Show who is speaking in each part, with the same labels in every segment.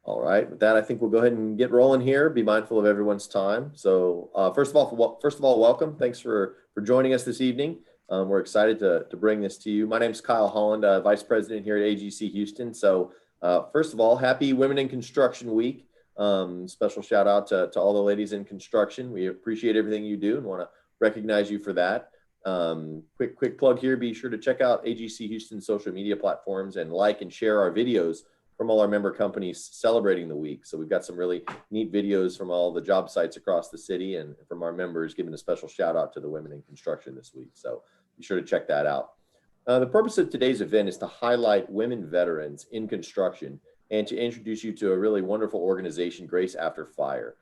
Speaker 1: All right, with that, I think we'll go ahead and get rolling here. Be mindful of everyone's time. So first of all, welcome. Thanks for joining us this evening. We're excited to bring this to you. My name is Kyle Holland, Vice President here at AGC Houston. So first of all, happy Women in Construction Week. Special shout out to all the ladies in construction. We appreciate everything you do and want to recognize you for that. Quick plug here, be sure to check out AGC Houston's social media platforms and like and share our videos from all our member companies celebrating the week. So we've got some really neat videos from all the job sites across the city and from our members giving a special shout out to the women in construction this week. So be sure to check that out. The purpose of today's event is to highlight women veterans in construction and to introduce you to a really wonderful organization, Grace After Fire.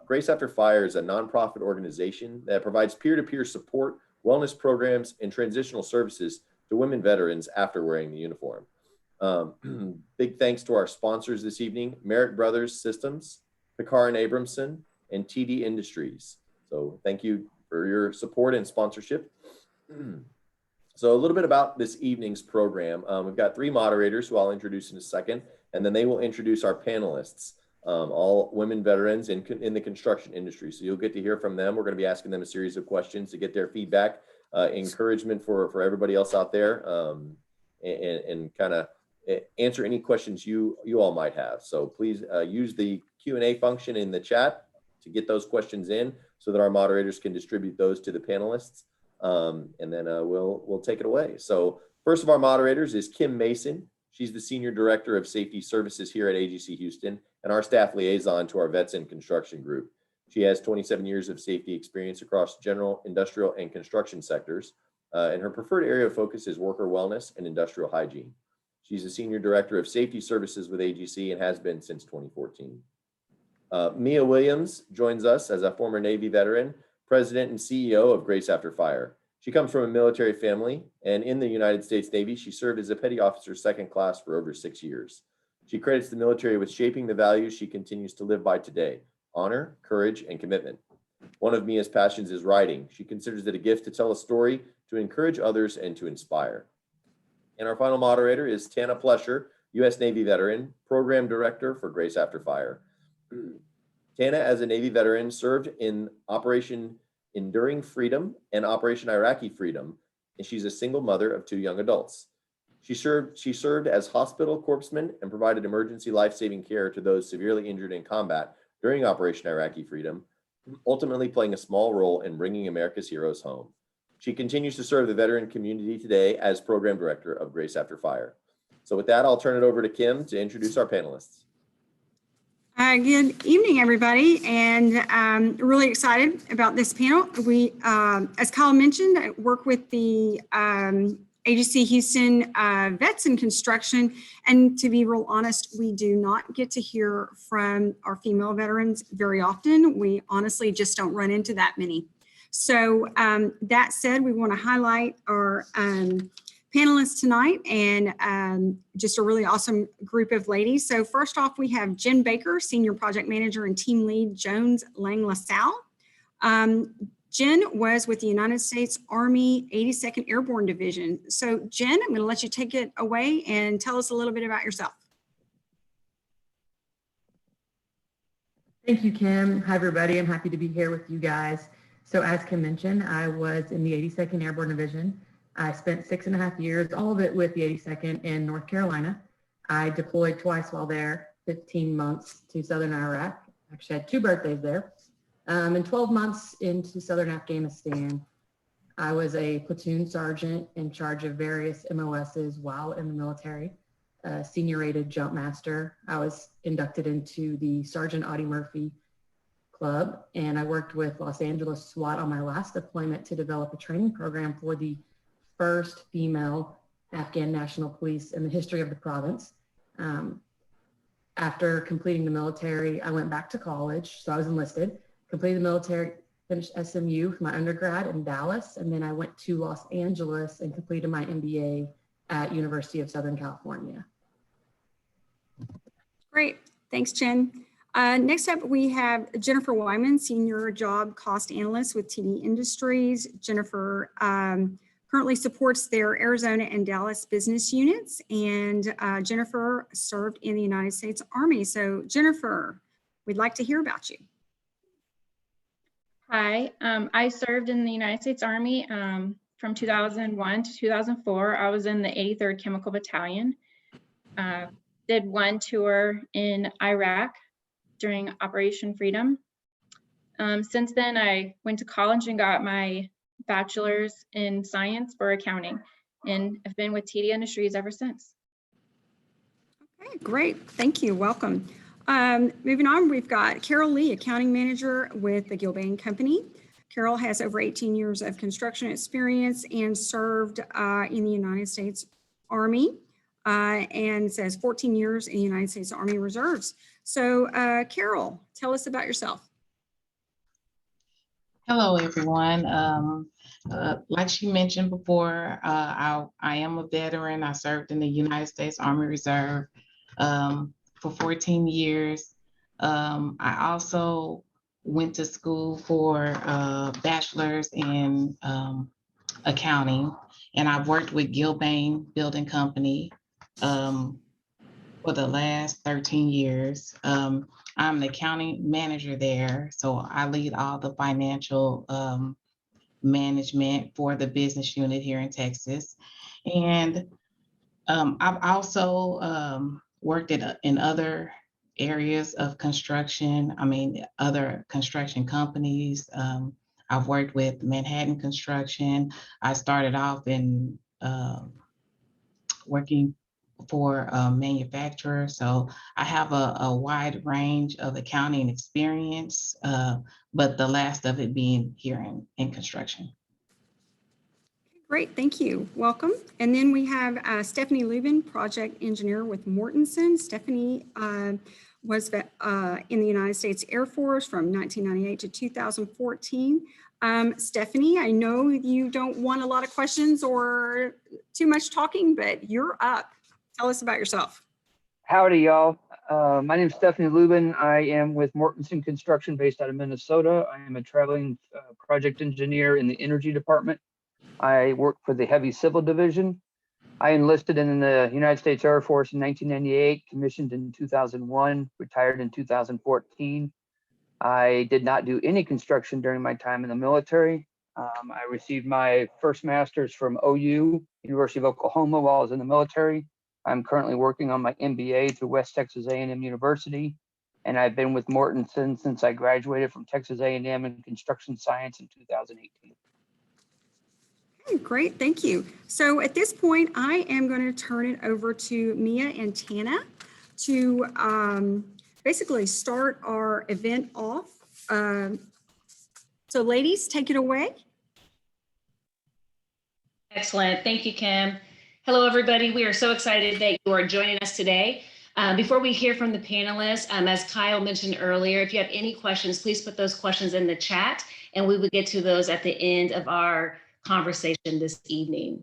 Speaker 1: Grace After Fire is a nonprofit organization that provides peer-to-peer support, wellness programs, and transitional services to women veterans after wearing the uniform. Big thanks to our sponsors this evening, Marek Brothers Systems, Peckar Abramson, and TDIndustries. So thank you for your support and sponsorship. So a little bit about this evening's program. We've got 3 moderators who I'll introduce in a second, and then they will introduce our panelists, all women veterans in the construction industry. So you'll get to hear from them. We're going to be asking them a series of questions to get their feedback, encouragement for everybody else out there, and kind of answer any questions you all might have. So please use the Q&A function in the chat to get those questions in so that our moderators can distribute those to the panelists. And then we'll take it away. So first of our moderators is Kim Mason. She's the Senior Director of Safety Services here at AGC Houston and our staff liaison to our Vets in Construction group. She has 27 years of safety experience across general, industrial, and construction sectors. And her preferred area of focus is worker wellness and industrial hygiene. She's the Senior Director of Safety Services with AGC and has been since 2014. Mia Williams joins us as a former Navy veteran, President and CEO of Grace After Fire. She comes from a military family, and in the United States Navy, she served as a petty officer 2nd class for over 6 years. She credits the military with shaping the values she continues to live by today: honor, courage, and commitment. One of Mia's passions is writing. She considers it a gift to tell a story, to encourage others, and to inspire. And our final moderator is Tana Plescher, U.S. Navy veteran, Program Director for Grace After Fire. Tana, as a Navy veteran, served in Operation Enduring Freedom and Operation Iraqi Freedom, and she's a single mother of 2 young adults. She served as hospital corpsman and provided emergency life-saving care to those severely injured in combat during Operation Iraqi Freedom, ultimately playing a small role in bringing America's heroes home. She continues to serve the veteran community today as Program Director of Grace After Fire. So with that, I'll turn it over to Kim to introduce our panelists.
Speaker 2: Good evening, everybody, and I'm really excited about this panel. We, as Kyle mentioned, I work with the AGC Houston Vets in Construction, and to be real honest, we do not get to hear from our female veterans very often. We honestly just don't run into that many. So that said, we want to highlight our panelists tonight and just a really awesome group of ladies. So first off, we have Jen Baker, Senior Project Manager and Team Lead, Jones Lang LaSalle. Jen was with the United States Army 82nd Airborne Division. So Jen, I'm going to let you take it away and tell us a little bit about yourself.
Speaker 3: Thank you, Kim. Hi, everybody. I'm happy to be here with you guys. So as Kim mentioned, I was in the 82nd Airborne Division. I spent 6.5 years, all of it with the 82nd in North Carolina. I deployed twice while there, 15 months to Southern Iraq. Actually had 2 birthdays there. And 12 months into Southern Afghanistan. I was a platoon sergeant in charge of various MOSs while in the military, senior rated jump master. I was inducted into the Sergeant Audie Murphy Club, and I worked with Los Angeles SWAT on my last deployment to develop a training program for the first female Afghan National Police in the history of the province. After completing the military, I went back to college, so I was enlisted, completed the military, finished SMU for my undergrad in Dallas, and then I went to Los Angeles and completed my MBA at University of Southern California.
Speaker 2: Great, thanks, Jen. Next up, we have Jennifer Wyman, Senior Job Cost Analyst with TDIndustries. Jennifer currently supports their Arizona and Dallas business units. And Jennifer served in the United States Army. So Jennifer, we'd like to hear about you.
Speaker 4: Hi, I served in the United States Army from 2001 to 2004. I was in the 83rd Chemical Battalion. Did one tour in Iraq during Operation Freedom. Since then, I went to college and got my bachelor's in science for accounting, and I've been with TDIndustries ever since.
Speaker 2: Okay, great. Thank you. Welcome. Moving on, we've got Kerrell Lee, accounting manager with the Gilbane Company. Kerrell has over 18 years of construction experience and served in the United States Army and says 14 years in the United States Army Reserves. So Kerrell, tell us about yourself.
Speaker 5: Hello, everyone. Like she mentioned before, I am a veteran. I served in the United States Army Reserve for 14 years. I also went to school for a bachelor's in accounting, and I've worked with Gilbane Building Company for the last 13 years. I'm the accounting manager there, so I lead all the financial management for the business unit here in Texas. And I've also worked in other areas of construction. I mean, other construction companies. I've worked with Manhattan Construction. I started off in working for a manufacturer. So I have a wide range of accounting experience, but the last of it being here in construction.
Speaker 2: Great, thank you. Welcome. And then we have Stephani Lubin, project engineer with Mortenson. Stephani was in the United States Air Force from 1998 to 2014. Stephani, I know you don't want a lot of questions or too much talking, but you're up. Tell us about yourself.
Speaker 6: Howdy, y'all. My name is Stephani Lubin. I am with Mortenson Construction based out of Minnesota. I am a traveling project engineer in the energy department. I work for the heavy civil division. I enlisted in the United States Air Force in 1998, commissioned in 2001, retired in 2014. I did not do any construction during my time in the military. I received my first master's from OU, University of Oklahoma, while I was in the military. I'm currently working on my MBA through West Texas A&M University, and I've been with Mortenson since I graduated from Texas A&M in construction science in 2018.
Speaker 2: Great, thank you. So at this point, I am going to turn it over to Mia and Tana to basically start our event off. So ladies, take it away.
Speaker 7: Excellent, thank you, Kim. Hello, everybody. We are so excited that you are joining us today. Before we hear from the panelists, as Kyle mentioned earlier, if you have any questions, please put those questions in the chat and we will get to those at the end of our conversation this evening.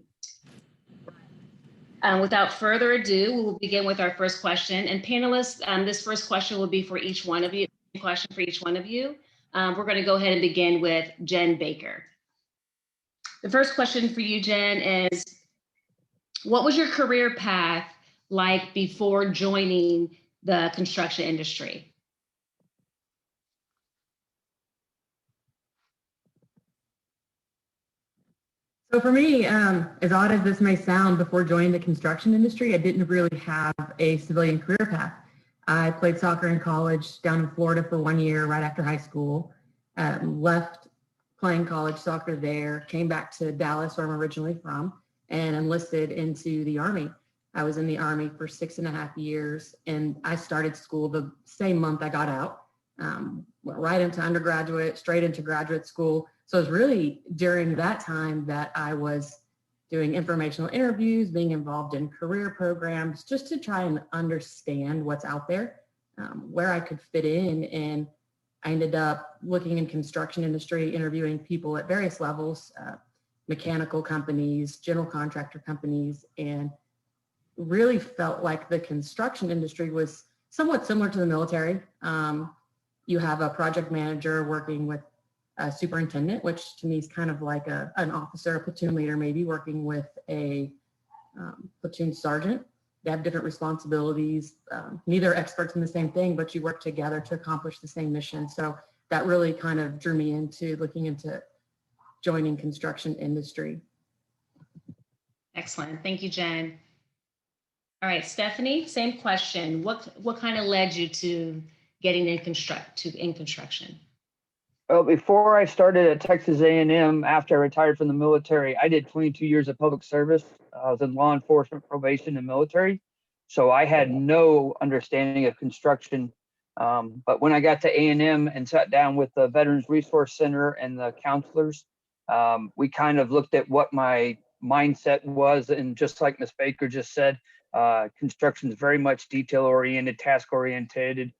Speaker 7: Without further ado, we will begin with our first question. And panelists, this first question will be for each one of you. Question for each one of you. We're going to go ahead and begin with Jen Baker. The first question for you, Jen, is what was your career path like before joining the construction industry?
Speaker 3: So for me, as odd as this may sound, before joining the construction industry, I didn't really have a civilian career path. I played soccer in college down in Florida for 1 year right after high school, left playing college soccer there, came back to Dallas, where I'm originally from, and enlisted into the Army. I was in the Army for 6.5 years, and I started school the same month I got out, went right into undergraduate, straight into graduate school. So it was really during that time that I was doing informational interviews, being involved in career programs, just to try and understand what's out there, where I could fit in. And I ended up looking in construction industry, interviewing people at various levels, mechanical companies, general contractor companies, and really felt like the construction industry was somewhat similar to the military. You have a project manager working with superintendent, which to me is kind of like an officer, a platoon leader, maybe working with a platoon sergeant. They have different responsibilities. Neither are experts in the same thing, but you work together to accomplish the same mission. So that really kind of drew me into looking into joining construction industry.
Speaker 7: Excellent. Thank you, Jen. All right, Stephanie, same question. What kind of led you to getting in construction?
Speaker 6: Well, before I started at Texas A&M, after I retired from the military, I did 22 years of public service. I was in law enforcement, probation, and military. So I had no understanding of construction. But when I got to A&M and sat down with the Veterans Resource Center and the counselors, we kind of looked at what my mindset was. And just like Ms. Baker just said, construction is very much detail-oriented, task-oriented,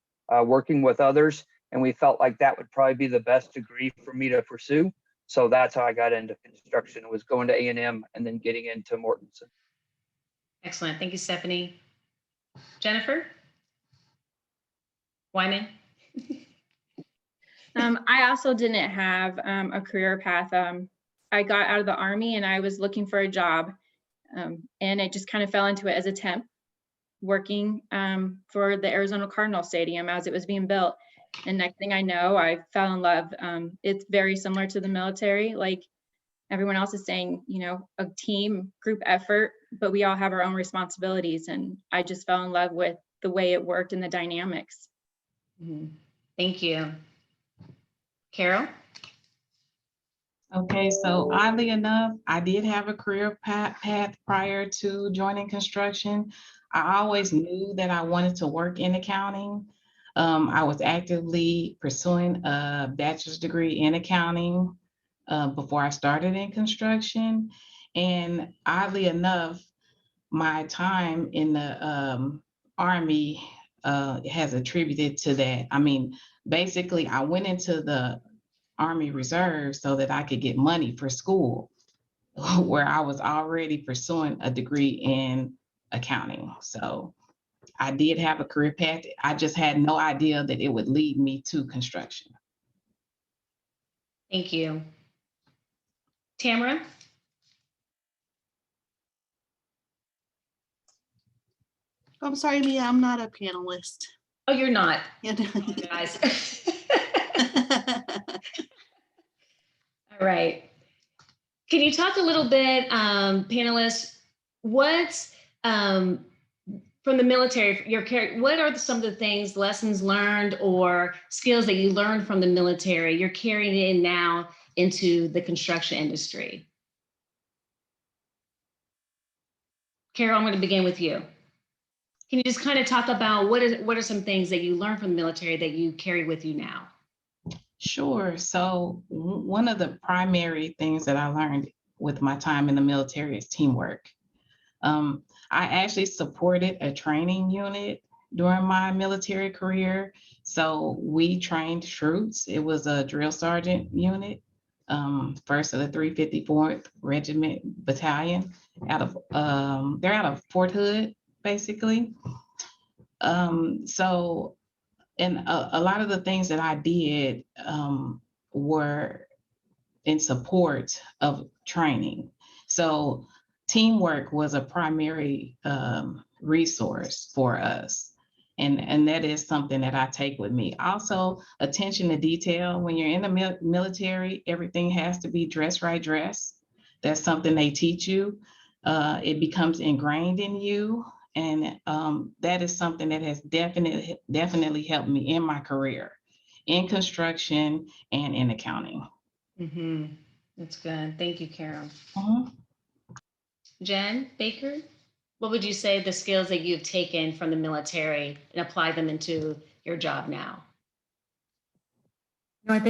Speaker 6: working with others. And we felt like that would probably be the best degree for me to pursue. So that's how I got into construction, was going to A&M and then getting into Mortenson.
Speaker 7: Excellent. Thank you, Stephanie. Jennifer? Wyman?
Speaker 4: I also didn't have a career path. I got out of the Army and I was looking for a job, and it just kind of fell into it as a temp, working for the Arizona Cardinal Stadium as it was being built. And next thing I know, I fell in love. It's very similar to the military, like everyone else is saying, you know, a team, group effort, but we all have our own responsibilities. And I just fell in love with the way it worked and the dynamics.
Speaker 7: Mm-hmm. Thank you. Kerrell?
Speaker 5: Okay, so oddly enough, I did have a career path prior to joining construction. I always knew that I wanted to work in accounting. I was actively pursuing a bachelor's degree in accounting before I started in construction. And oddly enough, my time in the Army has attributed to that. I mean, basically, I went into the Army Reserve so that I could get money for school, where I was already pursuing a degree in accounting. So I did have a career path. I just had no idea that it would lead me to construction.
Speaker 7: Thank you. Tamara?
Speaker 8: I'm sorry, Mia, I'm not a panelist.
Speaker 7: Oh, you're not.
Speaker 8: Yeah.
Speaker 7: Guys. All right. Can you talk a little bit, panelists, what, from the military, what are some of the things, lessons learned or skills that you learned from the military you're carrying in now into the construction industry? Kerrell, I'm going to begin with you. Can you just kind of talk about what are some things that you learned from the military that you carry with you now?
Speaker 5: Sure. So one of the primary things that I learned with my time in the military is teamwork. I actually supported a training unit during my military career. So we trained troops. It was a drill sergeant unit, first of the 354th Regiment Battalion they're out of Fort Hood, basically. So, and a lot of the things that I did were in support of training. So teamwork was a primary resource for us. And that is something that I take with me. Also, attention to detail. When you're in the military, everything has to be dress right dress. That's something they teach you. It becomes ingrained in you. And that is something that has definitely helped me in my career, in construction and in accounting.
Speaker 7: Mm-hmm. That's good. Thank you, Kerrell.
Speaker 5: Mm-hmm.
Speaker 7: Jen Baker, what would you say the skills that you've taken from the military and apply them into your job now?
Speaker 3: No, I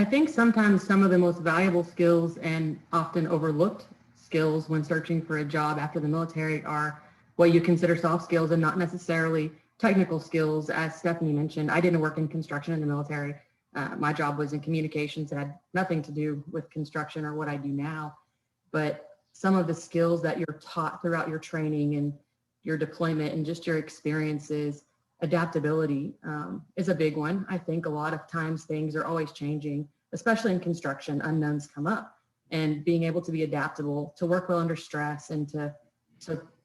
Speaker 3: think sometimes some of the most valuable skills and often overlooked skills when searching for a job after the military are what you consider soft skills and not necessarily technical skills. As Stephanie mentioned, I didn't work in construction in the military. My job was in communications. It had nothing to do with construction or what I do now. But some of the skills that you're taught throughout your training and your deployment and just your experiences, adaptability is a big one. I think a lot of times things are always changing. especially in construction, unknowns come up, and being able to be adaptable, to work well under stress, and to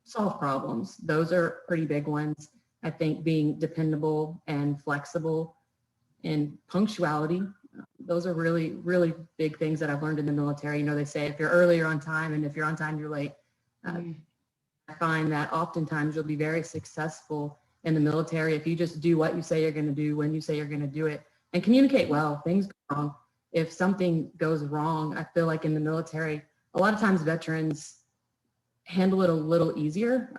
Speaker 3: solve problems. Those are pretty big ones. I think being dependable and flexible and punctuality, those are really, really big things that I've learned in the military. You know, they say if you're early, you're on time, and if you're on time, you're late. I find that oftentimes you'll be very successful in the military if you just do what you say you're going to do when you say you're going to do it, and communicate well. Things go wrong. If something goes wrong, I feel like in the military, a lot of times veterans handle it a little easier.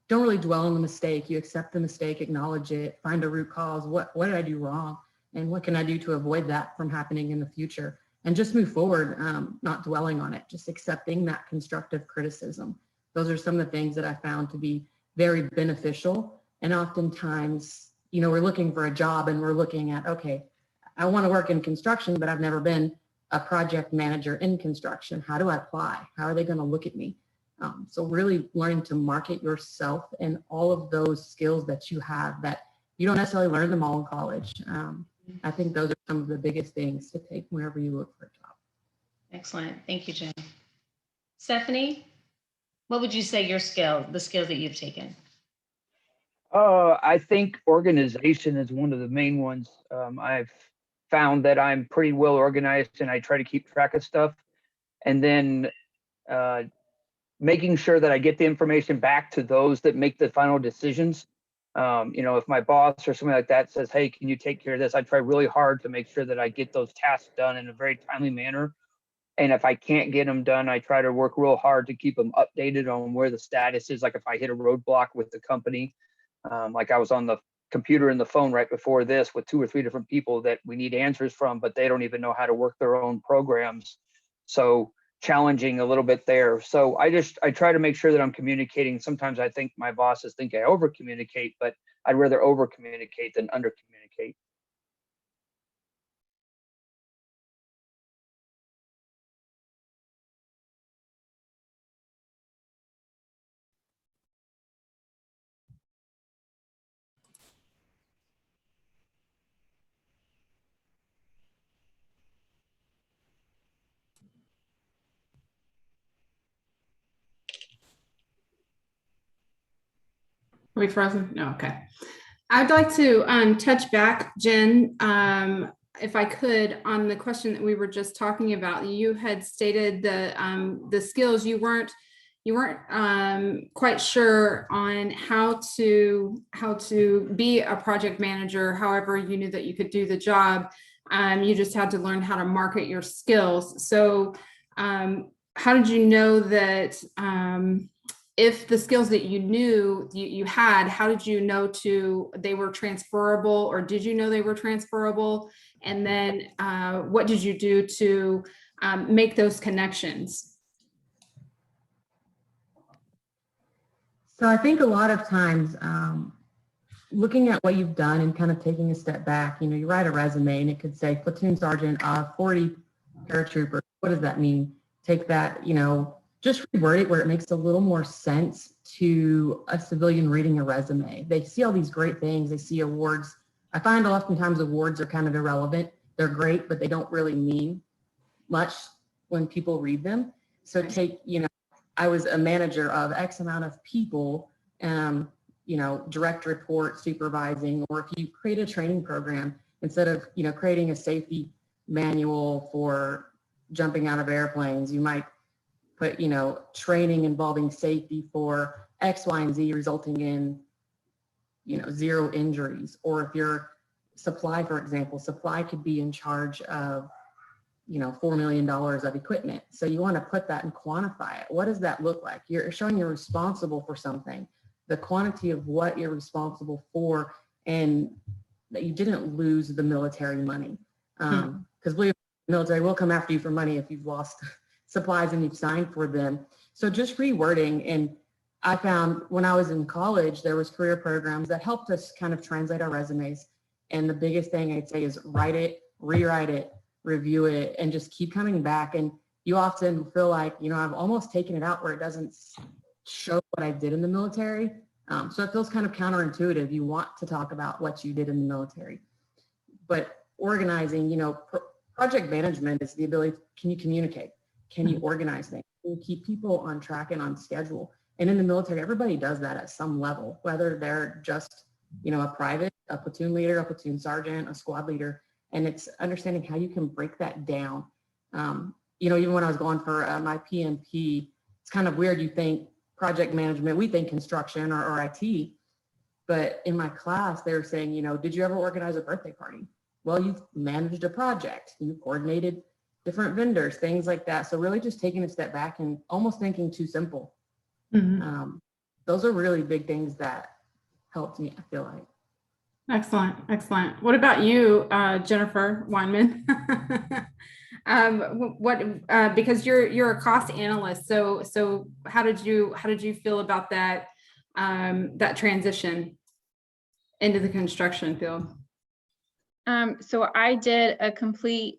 Speaker 3: Don't really dwell on the mistake. You accept the mistake, acknowledge it, find a root cause. What did I do wrong? And what can I do to avoid that from happening in the future? And just move forward, not dwelling on it, just accepting that constructive criticism. Those are some of the things that I found to be very beneficial. And oftentimes, you know, we're looking for a job and we're looking at, okay, I want to work in construction, but I've never been a project manager in construction. How do I apply? How are they going to look at me? So really learning to market yourself and all of those skills that you have that you don't necessarily learn them all in college. I think those are some of the biggest things to take wherever you look for a job.
Speaker 7: Excellent. Thank you, Jen. Stephani, what would you say the skills that you've taken?
Speaker 6: I think organization is one of the main ones. I've found that I'm pretty well organized and I try to keep track of stuff. And then making sure that I get the information back to those that make the final decisions. You know, if my boss or something like that says, hey, can you take care of this? I try really hard to make sure that I get those tasks done in a very timely manner. And if I can't get them done, I try to work real hard to keep them updated on where the status is. Like if I hit a roadblock with the company, like I was on the computer and the phone right before this with 2 or 3 different people that we need answers from, but they don't even know how to work their own programs. So challenging a little bit there. So I try to make sure that I'm communicating. Sometimes I think my bosses think I over communicate, but I'd rather over communicate than under communicate.
Speaker 9: Are we frozen? No, okay. I'd like to touch back, Jen, if I could, on the question that we were just talking about. You had stated the skills you weren't quite sure on how to be a project manager. However, you knew that you could do the job. You just had to learn how to market your skills. So how did you know that if the skills that you knew you had, how did you know they were transferable, or did you know they were transferable? And then what did you do to make those connections?
Speaker 3: So I think a lot of times looking at what you've done and kind of taking a step back, you know, you write a resume and it could say platoon sergeant, 40 paratroopers. What does that mean? Take that, you know, just reword it where it makes a little more sense to a civilian reading a resume. They see all these great things. They see awards. I find oftentimes awards are kind of irrelevant. They're great, but they don't really mean much when people read them. So take, you know, I was a manager of X amount of people, you know, direct report, supervising, or if you create a training program, instead of, you know, creating a safety manual for jumping out of airplanes, you might put, you know, training involving safety for X, Y, and Z resulting in, you know, 0 injuries. Or if you're supply, for example, supply could be in charge of, you know, $4 million of equipment. So you want to put that and quantify it. What does that look like? You're showing you're responsible for something, the quantity of what you're responsible for, and that you didn't lose the military money. Because the military will come after you for money if you've lost supplies and you've signed for them. So just rewording. And I found when I was in college, there was career programs that helped us kind of translate our resumes. And the biggest thing I'd say is write it, rewrite it, review it, and just keep coming back. And you often feel like, you know, I've almost taken it out where it doesn't show what I did in the military. So it feels kind of counterintuitive. You want to talk about what you did in the military, but organizing, you know, Project management is the ability, can you communicate? Can you organize things? Can you keep people on track and on schedule? And in the military, everybody does that at some level, whether they're just, a private, a platoon leader, a platoon sergeant, a squad leader, and it's understanding how you can break that down. Even when I was going for my PMP, it's kind of weird. You think project management, we think construction or IT, but in my class, they were saying, did you ever organize a birthday party? Well, you've managed a project, you coordinated different vendors, things like that. So really just taking a step back and almost thinking too simple.
Speaker 9: Mhm.
Speaker 3: Those are really big things that helped me, I feel like.
Speaker 9: Excellent, excellent. What about you, Jennifer Weinman? Because you're a cost analyst, so how did you feel about that that transition into the construction field?
Speaker 4: So I did a complete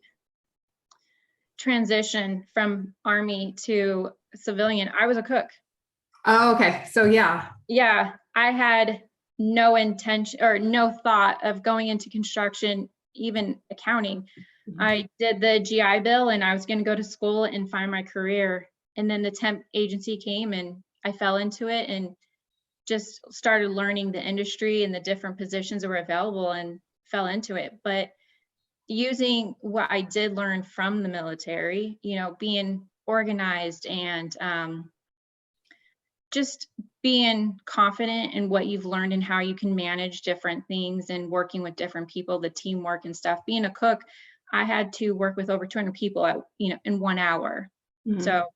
Speaker 4: transition from Army to civilian. I was a cook.
Speaker 9: Oh, okay. So yeah.
Speaker 4: Yeah, I had no intention or no thought of going into construction, even accounting. I did the GI Bill and I was going to go to school and find my career. And then the temp agency came and I fell into it and just started learning the industry and the different positions that were available and fell into it. But using what I did learn from the military, being organized and just being confident in what you've learned and how you can manage different things and working with different people, the teamwork and stuff. Being a cook, I had to work with over 200 people in 1 hour.
Speaker 9: Mhm.
Speaker 4: So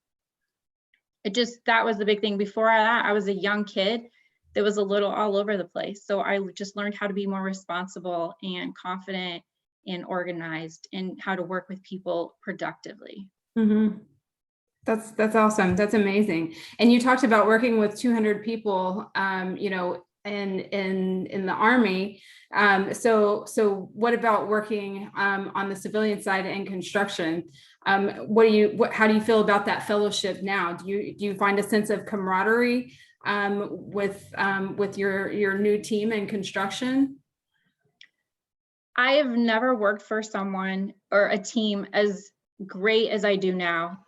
Speaker 4: that was the big thing. Before that, I was a young kid that was a little all over the place. So I just learned how to be more responsible and confident and organized and how to work with people productively.
Speaker 9: Mm-hmm. That's awesome. That's amazing. And you talked about working with 200 people, in the Army. So what about working on the civilian side in construction? How do you feel about that fellowship now? Do you find a sense of camaraderie with your new team in construction?
Speaker 4: I have never worked for someone or a team as great as I do now.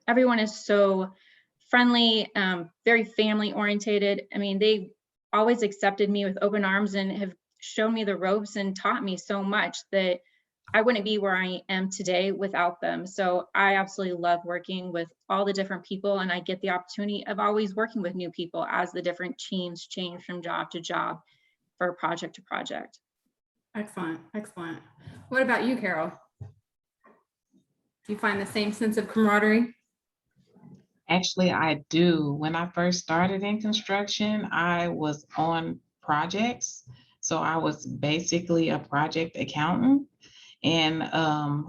Speaker 4: Everyone is so friendly, very family orientated. I mean, they always accepted me with open arms and have shown me the ropes and taught me so much that I wouldn't be where I am today without them. So I absolutely love working with all the different people, and I get the opportunity of always working with new people as the different teams change from job to job, for project to project.
Speaker 9: Excellent, excellent. What about you, Kerrell? Do you find the same sense of camaraderie?
Speaker 5: Actually, I do. When I first started in construction, I was on projects. So I was basically a project accountant. And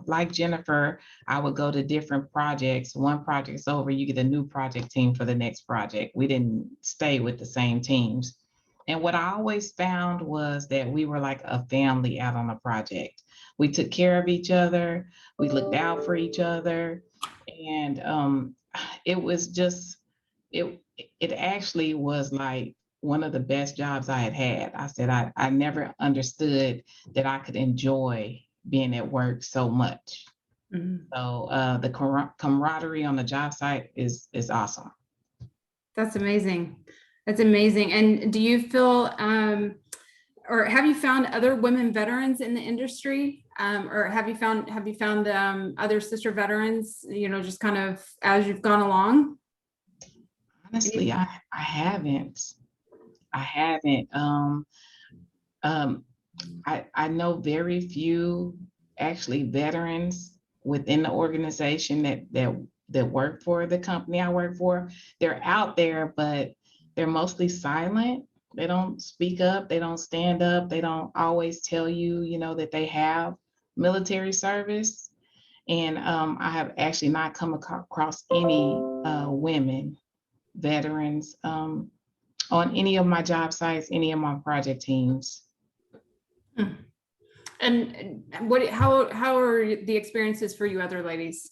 Speaker 5: like Jennifer, I would go to different projects. One project's over, you get a new project team for the next project. We didn't stay with the same teams. And what I always found was that we were like a family out on a project. We took care of each other. We looked out for each other. And it was just, it actually was like one of the best jobs I had. I said, I never understood that I could enjoy being at work so much.
Speaker 9: Mm-hmm.
Speaker 5: So the camaraderie on the job site is awesome.
Speaker 9: That's amazing. That's amazing. And do you feel, or have you found other women veterans in the industry? Or have you found other sister veterans, just kind of as you've gone along?
Speaker 5: Honestly, I haven't. I know very few actually veterans within the organization that work for the company I work for. They're out there, but they're mostly silent. They don't speak up. They don't stand up. They don't always tell you, that they have military service. And I have actually not come across any women veterans on any of my job sites, any of my project teams.
Speaker 9: And how are the experiences for you other ladies?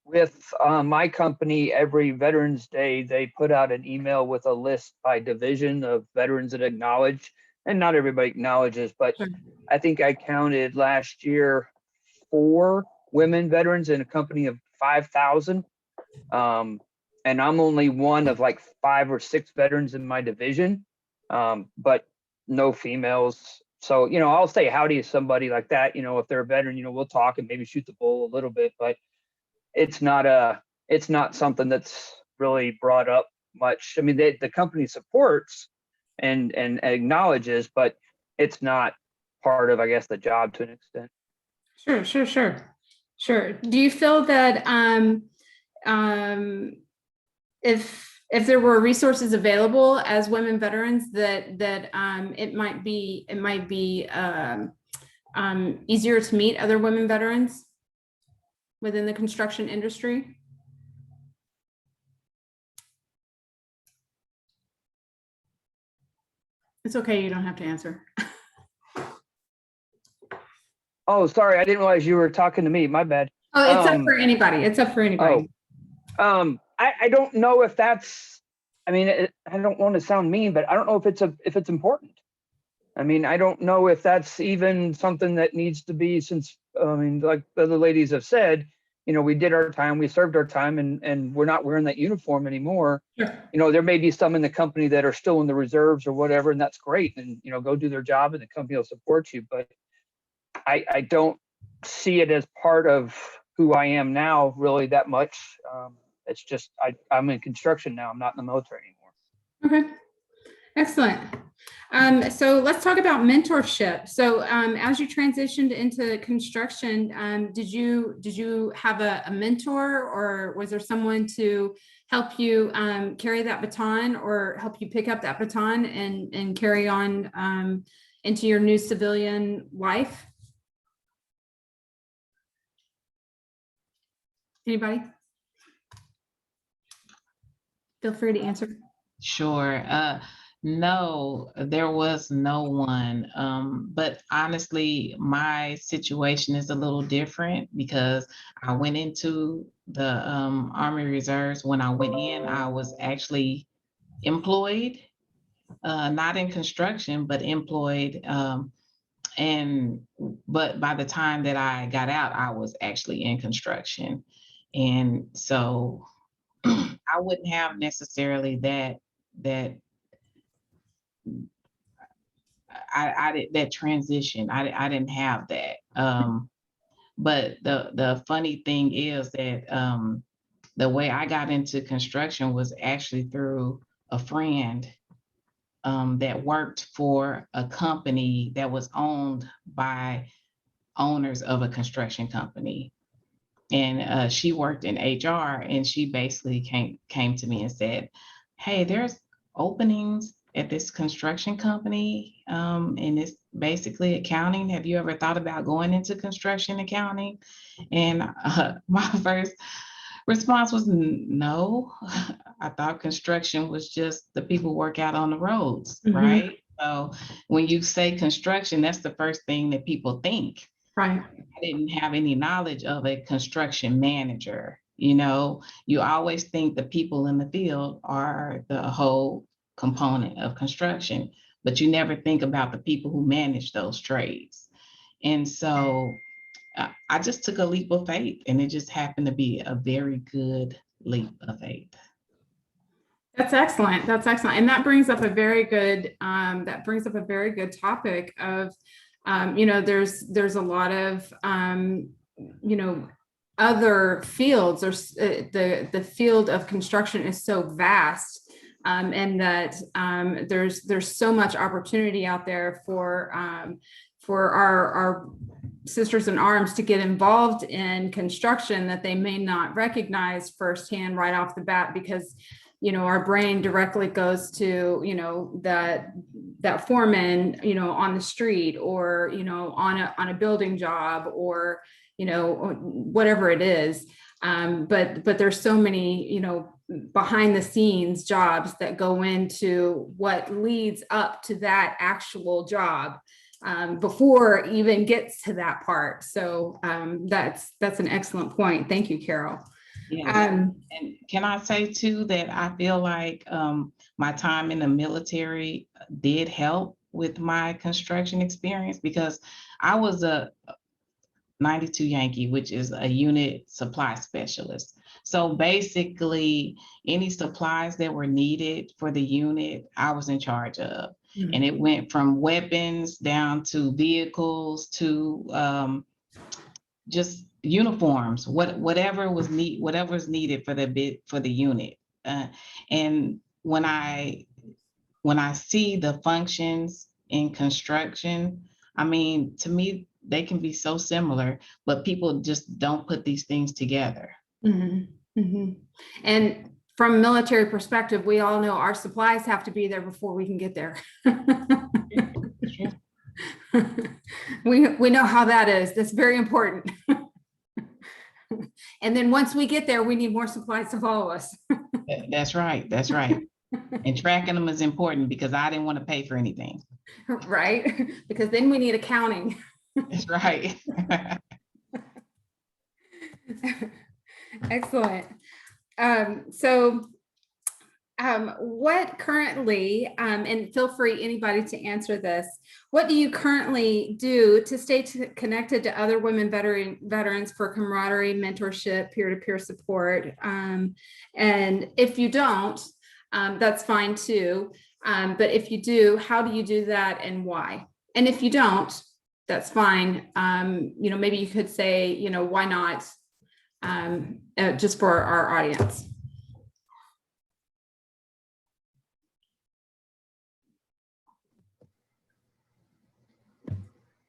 Speaker 6: With my company, every Veterans Day, they put out an email with a list by division of veterans that acknowledge and not everybody acknowledges, but
Speaker 9: Sure.
Speaker 6: I think I counted last year 4 women veterans in a company of 5,000. And I'm only one of like 5 or 6 veterans in my division, but no females. So, I'll say howdy to somebody like that. If they're a veteran, we'll talk and maybe shoot the bull a little bit, but it's not something that's really brought up much. I mean, the company supports and acknowledges, but it's not part of, I guess, the job to an extent.
Speaker 9: Sure. Do you feel that if there were resources available as women veterans, that it might be easier to meet other women veterans within the construction industry? It's okay, you don't have to answer.
Speaker 6: Oh, sorry, I didn't realize you were talking to me. My bad.
Speaker 9: Oh, it's up for anybody. It's up for anybody.
Speaker 6: I don't know if that's. I mean, I don't want to sound mean, but I don't know if it's important. I mean, I don't know if that's even something that needs to be, since, I mean, like the other ladies have said, we did our time, we served our time, and we're not wearing that uniform anymore.
Speaker 9: Sure.
Speaker 6: There may be some in the company that are still in the reserves or whatever, and that's great. And, go do their job and the company will support you. But I don't see it as part of who I am now really that much. It's just, I'm in construction now. I'm not in the military anymore.
Speaker 9: Okay, excellent. So let's talk about mentorship. So as you transitioned into construction, did you have a mentor, or was there someone to help you carry that baton, or help you pick up that baton and carry on into your new civilian life? Anybody? Feel free to answer.
Speaker 5: Sure. No, there was no one. But honestly, my situation is a little different because I went into the Army Reserves. When I went in, I was actually employed, not in construction, but employed. But by the time that I got out, I was actually in construction. And so I wouldn't have necessarily that transition. I didn't have that. But the funny thing is that the way I got into construction was actually through a friend that worked for a company that was owned by owners of a construction company. And she worked in HR, and she basically came to me and said, hey, there's openings at this construction company, and it's basically accounting. Have you ever thought about going into construction accounting? And my first response was no. I thought construction was just the people work out on the roads, mm-hmm. Right? So when you say construction, that's the first thing that people think.
Speaker 9: Right.
Speaker 5: I didn't have any knowledge of a construction manager. You always think the people in the field are the whole component of construction, but you never think about the people who manage those trades. And so I just took a leap of faith, and it just happened to be a very good leap of faith.
Speaker 9: That's excellent. And that brings up a very good topic of, there's a lot of, other fields. There's the field of construction is so vast, and that there's so much opportunity out there for our sisters in arms to get involved in construction that they may not recognize firsthand right off the bat, because our brain directly goes to that foreman on the street, or on a building job, or whatever it is, but there's so many behind the scenes jobs that go into what leads up to that actual job, before it even gets to that part. So that's an excellent point. Thank you, Kerrell.
Speaker 5: Yeah. And can I say too that I feel like my time in the military did help with my construction experience, because I was a 92 Yankee, which is a unit supply specialist. So basically, any supplies that were needed for the unit, I was in charge of. And it went from weapons down to vehicles to just uniforms, whatever's needed for the unit. And when I see the functions in construction, I mean, to me, they can be so similar, but people just don't put these things together.
Speaker 9: And from a military perspective, we all know our supplies have to be there before we can get there. We know how that is. That's very important. And then once we get there, we need more supplies to follow us.
Speaker 5: That's right. That's right. And tracking them is important because I didn't want to pay for anything.
Speaker 9: Right? Because then we need accounting.
Speaker 5: That's right.
Speaker 9: Excellent. What currently, and feel free anybody to answer this, what do you currently do to stay connected to other women veterans for camaraderie, mentorship, peer-to-peer support? And if you don't, that's fine too. But if you do, how do you do that and why? And if you don't, that's fine. Maybe you could say, why not, just for our audience.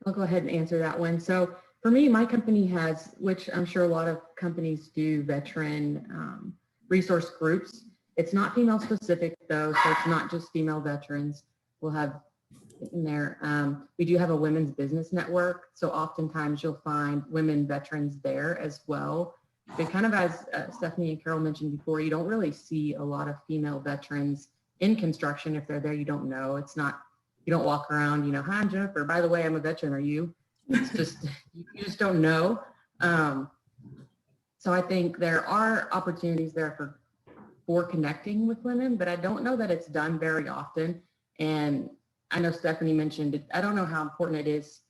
Speaker 3: I'll go ahead and answer that one. So for me, my company has, which I'm sure a lot of companies do, veteran resource groups. It's not female specific though, so it's not just female veterans. We'll have in there. We do have a women's business network, so oftentimes you'll find women veterans there as well. But kind of as Stephanie and Kerrell mentioned before, you don't really see a lot of female veterans in construction. If they're there, you don't know. It's not, you don't walk around, hi, I'm Jennifer, by the way, I'm a veteran, are you? It's just, you just don't know. So I think there are opportunities there for connecting with women, but I don't know that it's done very often. And I know Stephanie mentioned it. I don't know how important it is.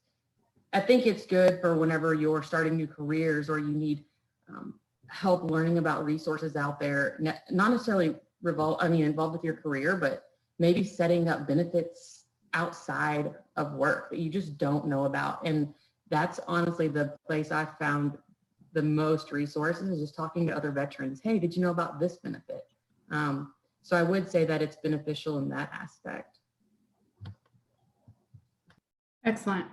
Speaker 3: I think it's good for whenever you're starting new careers or you need help learning about resources out there, not necessarily involved with your career, but maybe setting up benefits outside of work that you just don't know about. And that's honestly the place I found the most resources, is just talking to other veterans. Hey, did you know about this benefit? So I would say that it's beneficial in that aspect.
Speaker 9: Excellent.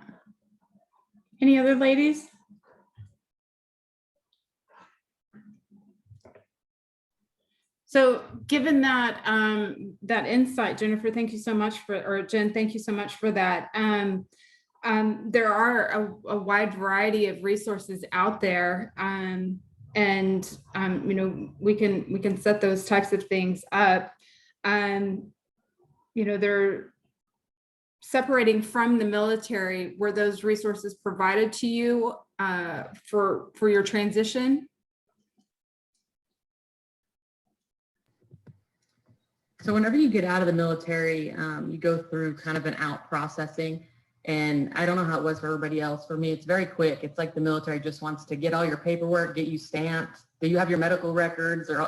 Speaker 9: Any other ladies? So given that that insight, Jennifer, thank you so much Jen, thank you so much for that. There are a wide variety of resources out there, and we can set those types of things up. They're separating from the military. Were those resources provided to you for your transition?
Speaker 3: So whenever you get out of the military, you go through kind of an out processing. And I don't know how it was for everybody else. For me, it's very quick. It's like the military just wants to get all your paperwork, get you stamped. Do you have your medical records, or,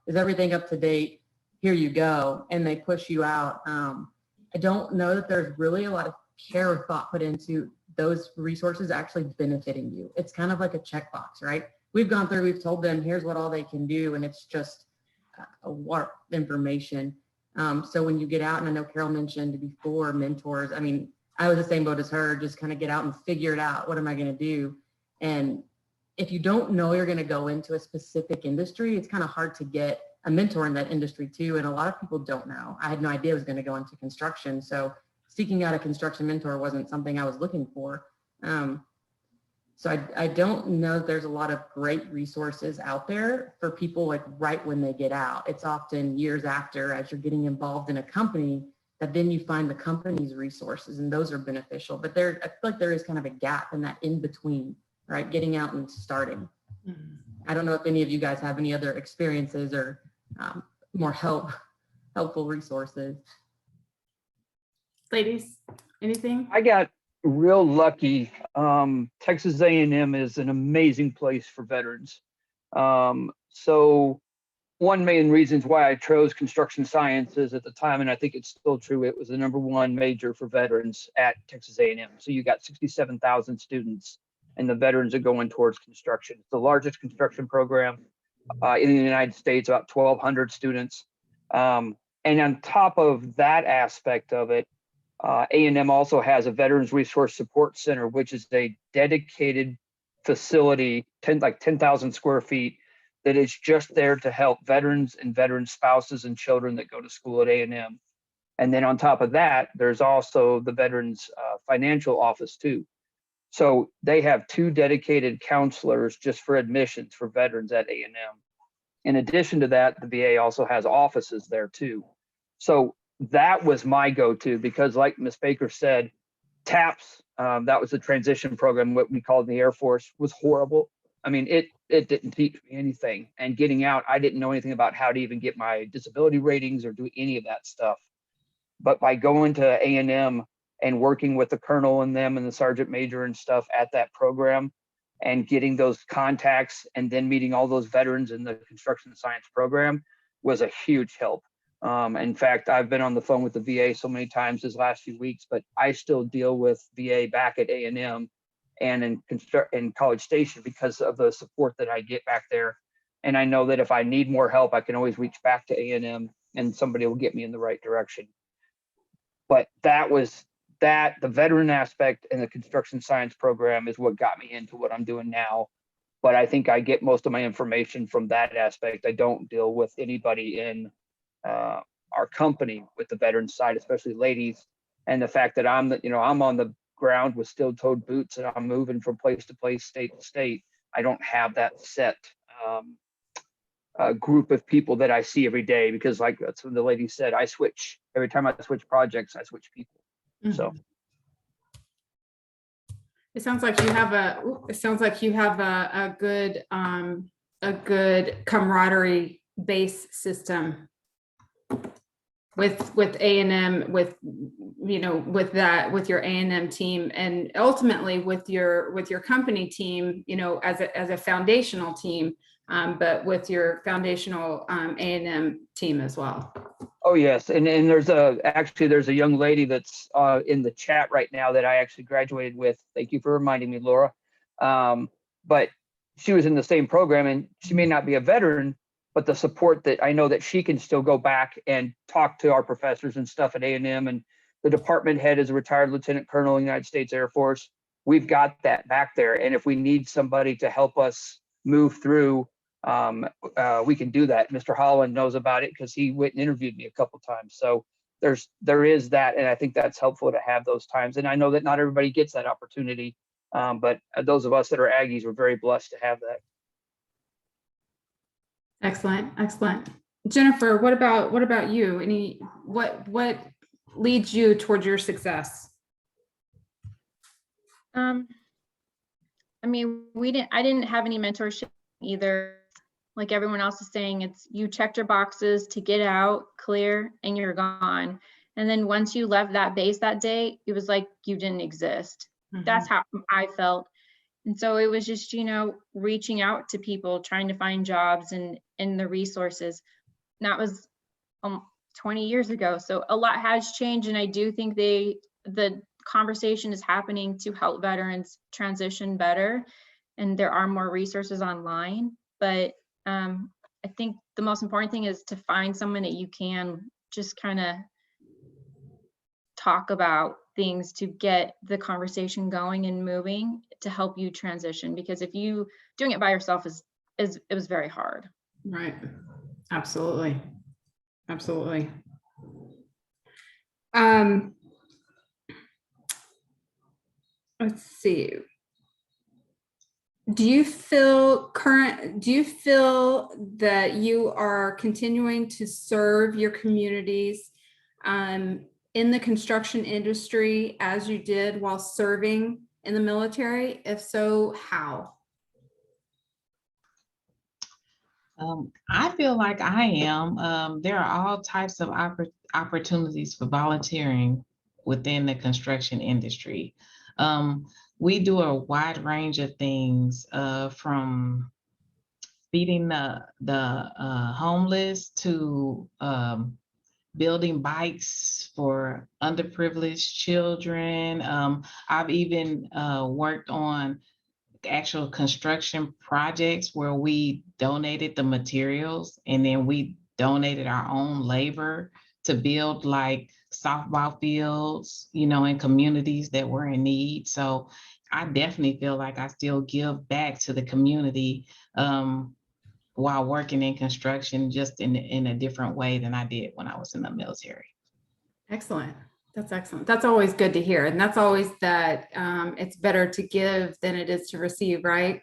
Speaker 3: is everything up to date? Here you go. And they push you out. I don't know that there's really a lot of care or thought put into those resources actually benefiting you. It's kind of like a checkbox, right? We've gone through, we've told them, here's what all they can do. And it's just a warp information. So when you get out, and I know Kerrell mentioned before mentors, I was the same boat as her, just kind of get out and figure it out. What am I going to do? And if you don't know you're going to go into a specific industry, it's kind of hard to get a mentor in that industry too. And a lot of people don't know. I had no idea I was going to go into construction. So seeking out a construction mentor wasn't something I was looking for. So I don't know that there's a lot of great resources out there for people like right when they get out. It's often years after, as you're getting involved in a company, that then you find the company's resources, and those are beneficial. But I feel like there is kind of a gap in that in between, right? Getting out and starting. Mm-hmm. I don't know if any of you guys have any other experiences or more helpful resources.
Speaker 9: Ladies, anything?
Speaker 6: I got real lucky. Texas A&M is an amazing place for veterans. So one main reasons why I chose construction sciences at the time, and I think it's still true, it was the #1 major for veterans at Texas A&M. So you got 67,000 students, and the veterans are going towards construction. It's the largest construction program in the United States, about 1,200 students. And on top of that aspect of it, A&M also has a Veterans Resource Support Center, which is a dedicated facility, 10,000 square feet, that is just there to help veterans and veterans' spouses and children that go to school at A&M. And then on top of that, there's also the Veterans Financial Office too. So they have 2 dedicated counselors just for admissions for veterans at A&M. In addition to that, the VA also has offices there too. So that was my go-to, because like Ms. Baker said, TAPS, that was the transition program, what we called in the Air Force, was horrible. I mean, it didn't teach me anything. And getting out, I didn't know anything about how to even get my disability ratings or do any of that stuff. But by going to A&M and working with the colonel and them and the sergeant major and stuff at that program and getting those contacts and then meeting all those veterans in the construction science program was a huge help. In fact, I've been on the phone with the VA so many times these last few weeks, but I still deal with VA back at A&M and in College Station because of the support that I get back there. And I know that if I need more help, I can always reach back to A&M and somebody will get me in the right direction. But the veteran aspect and the construction science program is what got me into what I'm doing now. But I think I get most of my information from that aspect. I don't deal with anybody in our company with the veteran side, especially ladies. And the fact that I'm on the ground with steel-toed boots and I'm moving from place to place, state to state, I don't have that set group of people that I see every day, because like that's what the lady said, I switch. Every time I switch projects, I switch people. Mm-hmm. So
Speaker 9: it sounds like you have a good camaraderie base system with A&M, with your A&M team, and ultimately with your company team, as a foundational team, but with your foundational A&M team as well.
Speaker 6: Oh yes, and there's a young lady that's in the chat right now that I actually graduated with. Thank you for reminding me, Laura. But she was in the same program, and she may not be a veteran, but the support that I know that she can still go back and talk to our professors and stuff at A&M, and the department head is a retired lieutenant colonel in the United States Air Force. We've got that back there, and if we need somebody to help us move through, we can do that. Mr. Holland knows about it because he went and interviewed me a couple times. So there is that, and I think that's helpful to have those times. And I know that not everybody gets that opportunity, but those of us that are Aggies, we're very blessed to have that.
Speaker 9: Excellent. Jennifer, what about you? What leads you towards your success?
Speaker 4: I mean, I didn't have any mentorship either. Like everyone else is saying, it's you checked your boxes to get out, clear, and you're gone. And then once you left that base that day, it was like you didn't exist. Mm-hmm. That's how I felt. And so it was just, reaching out to people, trying to find jobs and the resources. And that was 20 years ago. So a lot has changed. And I do think the conversation is happening to help veterans transition better. And there are more resources online. But I think the most important thing is to find someone that you can just kind of talk about things to get the conversation going and moving to help you transition. Because if you doing it by yourself it was very hard.
Speaker 9: Right. Absolutely. Let's see. Do you feel that you are continuing to serve your communities in the construction industry as you did while serving in the military? If so, how?
Speaker 5: I feel like I am. There are all types of opportunities for volunteering within the construction industry. We do a wide range of things, from feeding the homeless to building bikes for underprivileged children. I've even worked on actual construction projects where we donated the materials and then we donated our own labor to build like softball fields, in communities that were in need. So I definitely feel like I still give back to the community while working in construction, just in a different way than I did when I was in the military.
Speaker 9: Excellent. That's excellent. That's always good to hear. And that's always that it's better to give than it is to receive, right?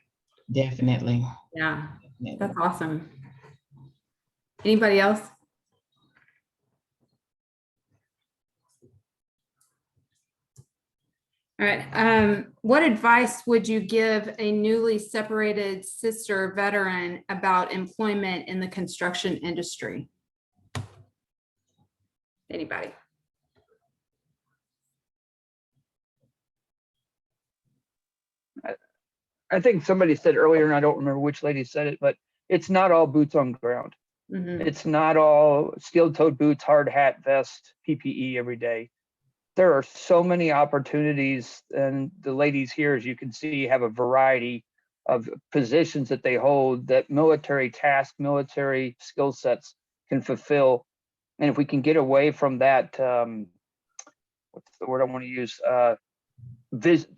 Speaker 5: Definitely.
Speaker 9: Yeah,
Speaker 5: Definitely.
Speaker 9: that's awesome. Anybody else? All right. What advice would you give a newly separated sister veteran about employment in the construction industry? Anybody?
Speaker 6: I think somebody said earlier, and I don't remember which lady said it, but it's not all boots on ground.
Speaker 9: Mm-hmm.
Speaker 6: It's not all steel-toed boots, hard hat, vest, PPE every day. There are so many opportunities, and the ladies here, as you can see, have a variety of positions that they hold that military tasks, military skill sets can fulfill. And if we can get away from that, what's the word I want to use?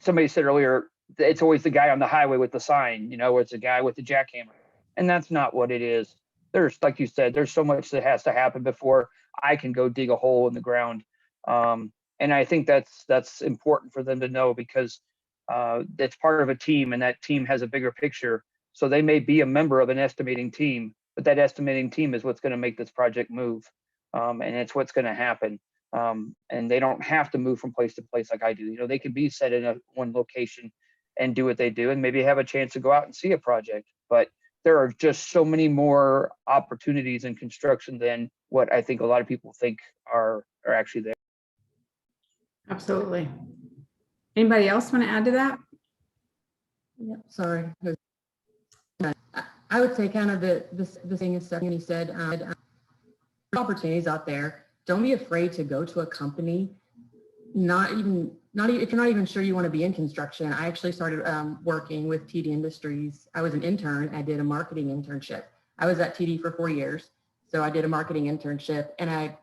Speaker 6: Somebody said earlier, it's always the guy on the highway with the sign, where it's a guy with the jackhammer. And that's not what it is. There's, like you said, there's so much that has to happen before I can go dig a hole in the ground. And I think that's important for them to know, because it's part of a team, and that team has a bigger picture. So they may be a member of an estimating team, but that estimating team is what's going to make this project move. And it's what's going to happen. And they don't have to move from place to place like I do. They can be set in one location and do what they do, and maybe have a chance to go out and see a project. But there are just so many more opportunities in construction than what I think a lot of people think are actually there.
Speaker 9: Absolutely. Anybody else want to add to that?
Speaker 3: Yeah, sorry. I would say kind of the thing is Stephani said, opportunities out there. Don't be afraid to go to a company, not even if you're not even sure you want to be in construction. I actually started working with TDIndustries. I was an intern. I did a marketing internship. I was at TD for 4 years. So I did a marketing internship, and I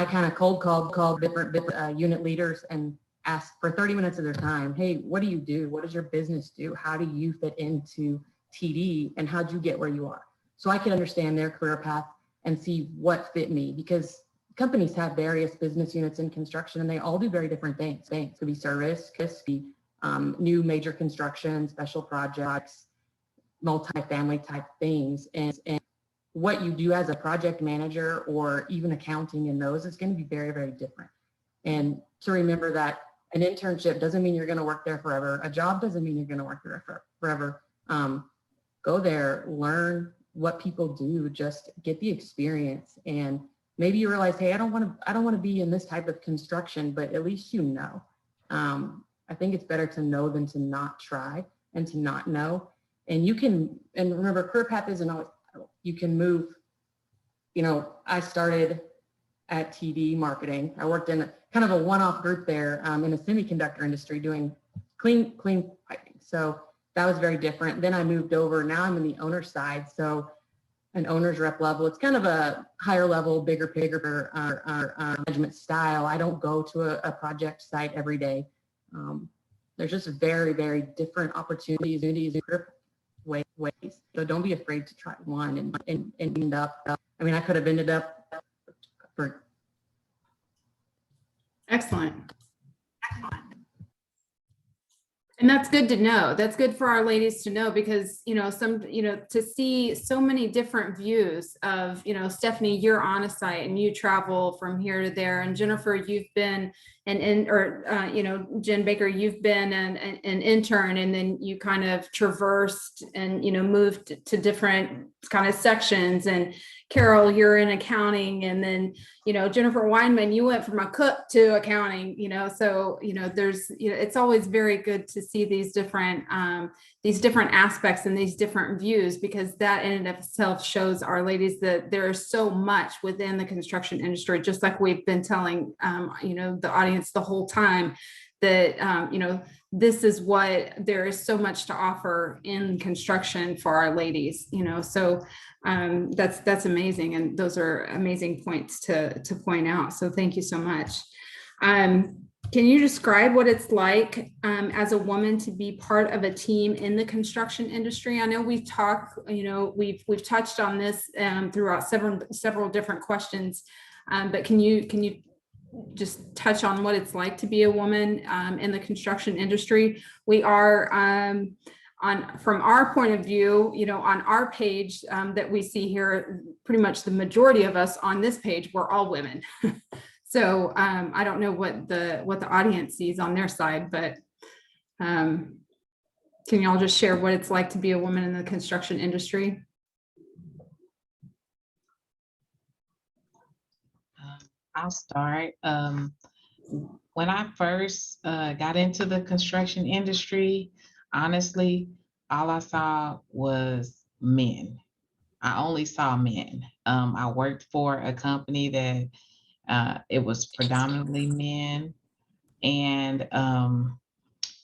Speaker 3: kind of cold called different unit leaders and asked for 30 minutes of their time. Hey, what do you do? What does your business do? How do you fit into TD, and how'd you get where you are? So I could understand their career path and see what fit me, because companies have various business units in construction, and they all do very different things. It could be service, could be new major construction, special projects, multifamily type things. And what you do as a project manager or even accounting in those is going to be very, very different. And to remember that an internship doesn't mean you're going to work there forever. A job doesn't mean you're going to work there forever. Go there, learn what people do, just get the experience. And maybe you realize, hey, I don't want to be in this type of construction, but at least you know. I think it's better to know than to not try and to not know. And remember, career path isn't always, you can move. I started at TD marketing. I worked in kind of a one-off group there in the semiconductor industry doing clean piping. So that was very different. Then I moved over. Now I'm in the owner side. So an owner's rep level. It's kind of a higher level, bigger management style. I don't go to a project site every day. There's just very, very different opportunities ways. So don't be afraid to try one and end up. I could have ended up for.
Speaker 9: Excellent. And that's good to know. That's good for our ladies to know, because, to see so many different views of, Stephani, you're on a site and you travel from here to there. And Jennifer, you've been, Jen Baker, you've been an intern, and then you kind of traversed and, moved to different kind of sections. And Kerrell, you're in accounting, and then, Jennifer Weinman, you went from a cook to accounting, so, there's, it's always very good to see these different aspects and these different views, because that in and of itself shows our ladies that there is so much within the construction industry, just like we've been telling, the audience the whole time, that, this is what there is so much to offer in construction for our ladies, so that's amazing. And those are amazing points to point out. So thank you so much. Can you describe what it's like as a woman to be part of a team in the construction industry? I know we've talked, we've touched on this throughout several different questions, but can you just touch on what it's like to be a woman in the construction industry? We are from our point of view, on our page that we see here, pretty much the majority of us on this page, we're all women. So I don't know what the audience sees on their side, but can y'all just share what it's like to be a woman in the construction industry?
Speaker 5: I'll start. When I first got into the construction industry, honestly, all I saw was men. I only saw men. I worked for a company that it was predominantly men. And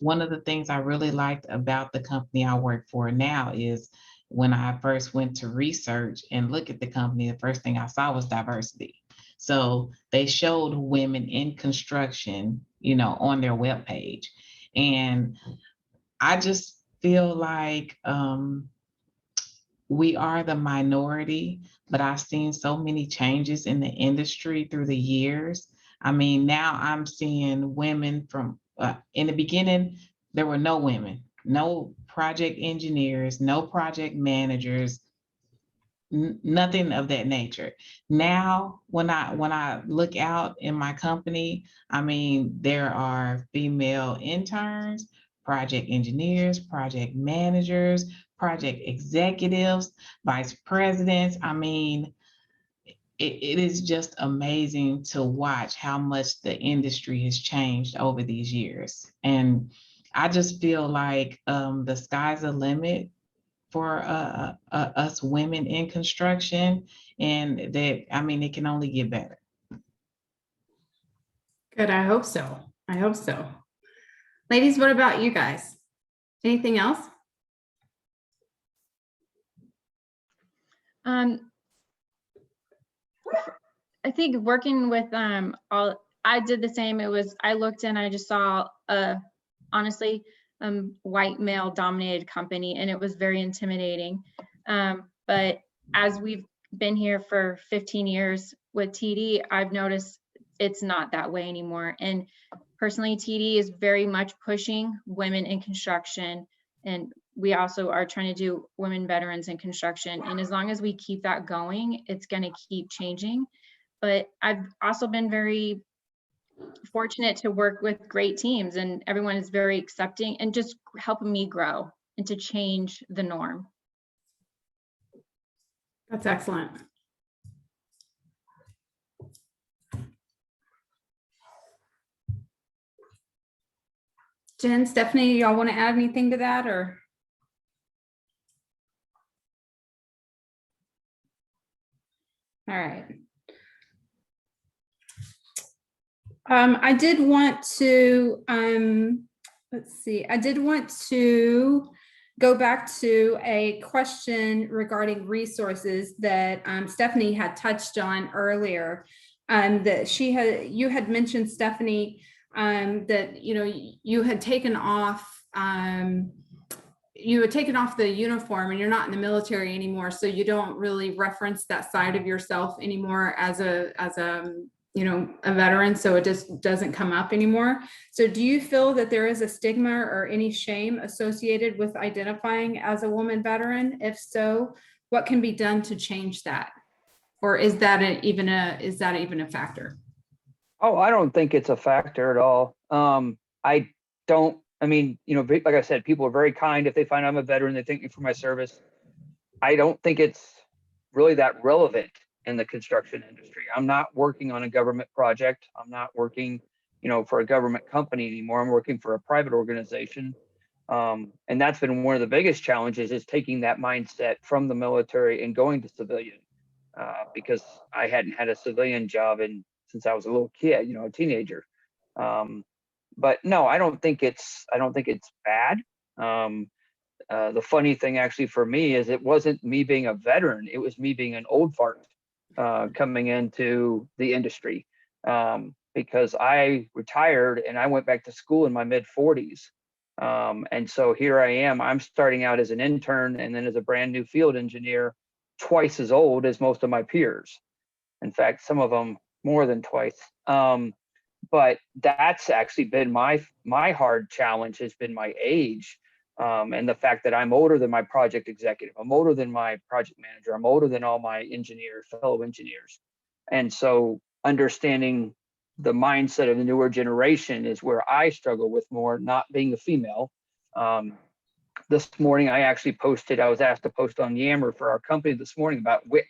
Speaker 5: one of the things I really liked about the company I work for now is when I first went to research and look at the company, the first thing I saw was diversity. So they showed women in construction, on their webpage. And I just feel like we are the minority, but I've seen so many changes in the industry through the years. I mean, now I'm seeing women from, in the beginning, there were no women, no project engineers, no project managers, nothing of that nature. Now, when I look out in my company, I mean, there are female interns, project engineers, project managers, project executives, vice presidents. I mean, it is just amazing to watch how much the industry has changed over these years. And I just feel like the sky's the limit for us women in construction, and that, I mean, it can only get better.
Speaker 9: Good, I hope so. I hope so. Ladies, what about you guys? Anything else?
Speaker 4: I think working with I did the same. I looked and I just saw honestly white male dominated company, and it was very intimidating. But as we've been here for 15 years with TD, I've noticed it's not that way anymore. And personally, TD is very much pushing women in construction, and we also are trying to do women veterans in construction. And as long as we keep that going, it's going to keep changing. But I've also been very fortunate to work with great teams, and everyone is very accepting and just helping me grow and to change the norm.
Speaker 9: That's excellent. Jen, Stephanie, y'all want to add anything to that, or? All right. I did want to, let's see, I did want to go back to a question regarding resources that Stephanie had touched on earlier. That you had mentioned, Stephanie, that you had taken off the uniform, and you're not in the military anymore, so you don't really reference that side of yourself anymore as a veteran, so it just doesn't come up anymore. So do you feel that there is a stigma or any shame associated with identifying as a woman veteran? If so, what can be done to change that? Or is that even a factor?
Speaker 6: Oh, I don't think it's a factor at all. I mean, you know, like I said, people are very kind. If they find I'm a veteran, they thank me for my service. I don't think it's really that relevant in the construction industry. I'm not working on a government project. I'm not working, you know, for a government company anymore. I'm working for a private organization. And that's been one of the biggest challenges, is taking that mindset from the military and going to civilian, because I hadn't had a civilian job since I was a little kid, you know, a teenager. But no, I don't think it's bad. The funny thing actually for me is it wasn't me being a veteran, it was me being an old fart coming into the industry, because I retired and I went back to school in my mid 40s. And so here I am, I'm starting out as an intern and then as a brand new field engineer, twice as old as most of my peers. In fact, some of them more than twice. But that's actually been my hard challenge, has been my age. And the fact that I'm older than my project executive, I'm older than my project manager, I'm older than all my fellow engineers. And so understanding the mindset of the newer generation is where I struggle with more, not being a female. This morning, I was asked to post on Yammer for our company this morning about WIC.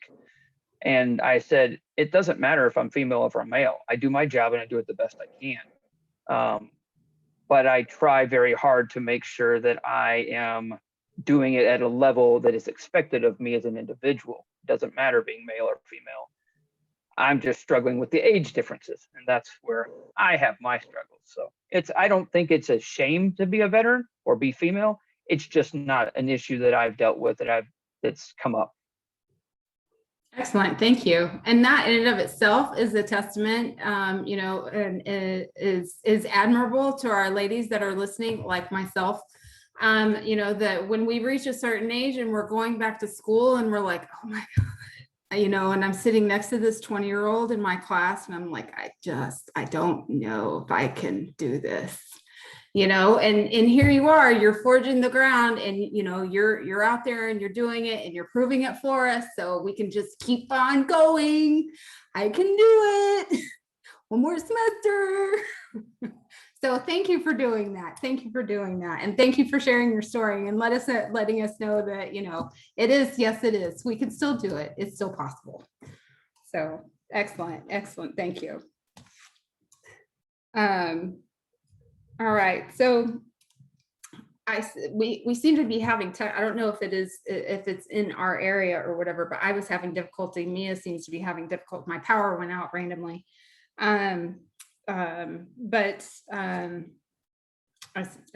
Speaker 6: And I said, it doesn't matter if I'm female or if I'm male. I do my job and I do it the best I can. But I try very hard to make sure that I am doing it at a level that is expected of me as an individual. It doesn't matter being male or female. I'm just struggling with the age differences, and that's where I have my struggles. So I don't think it's a shame to be a veteran or be female. It's just not an issue that I've dealt with that's come up.
Speaker 9: Excellent, thank you. And that in and of itself is a testament, you know, and is admirable to our ladies that are listening, like myself. You know, that when we reach a certain age and we're going back to school and we're like, oh my God, you know, and I'm sitting next to this 20-year-old in my class and I'm like, I don't know if I can do this. You know, and here you are, you're forging the ground and, you know, you're out there and you're doing it and you're proving it for us. So we can just keep on going. I can do it. One more semester. So thank you for doing that. Thank you for doing that. And thank you for sharing your story and letting us know that, you know, it is, yes, it is. We can still do it. It's still possible. So excellent. Excellent. Thank you. All right, so we seem to be having I don't know if it's in our area or whatever, but I was having difficulty. Mia seems to be having difficulty. My power went out randomly. I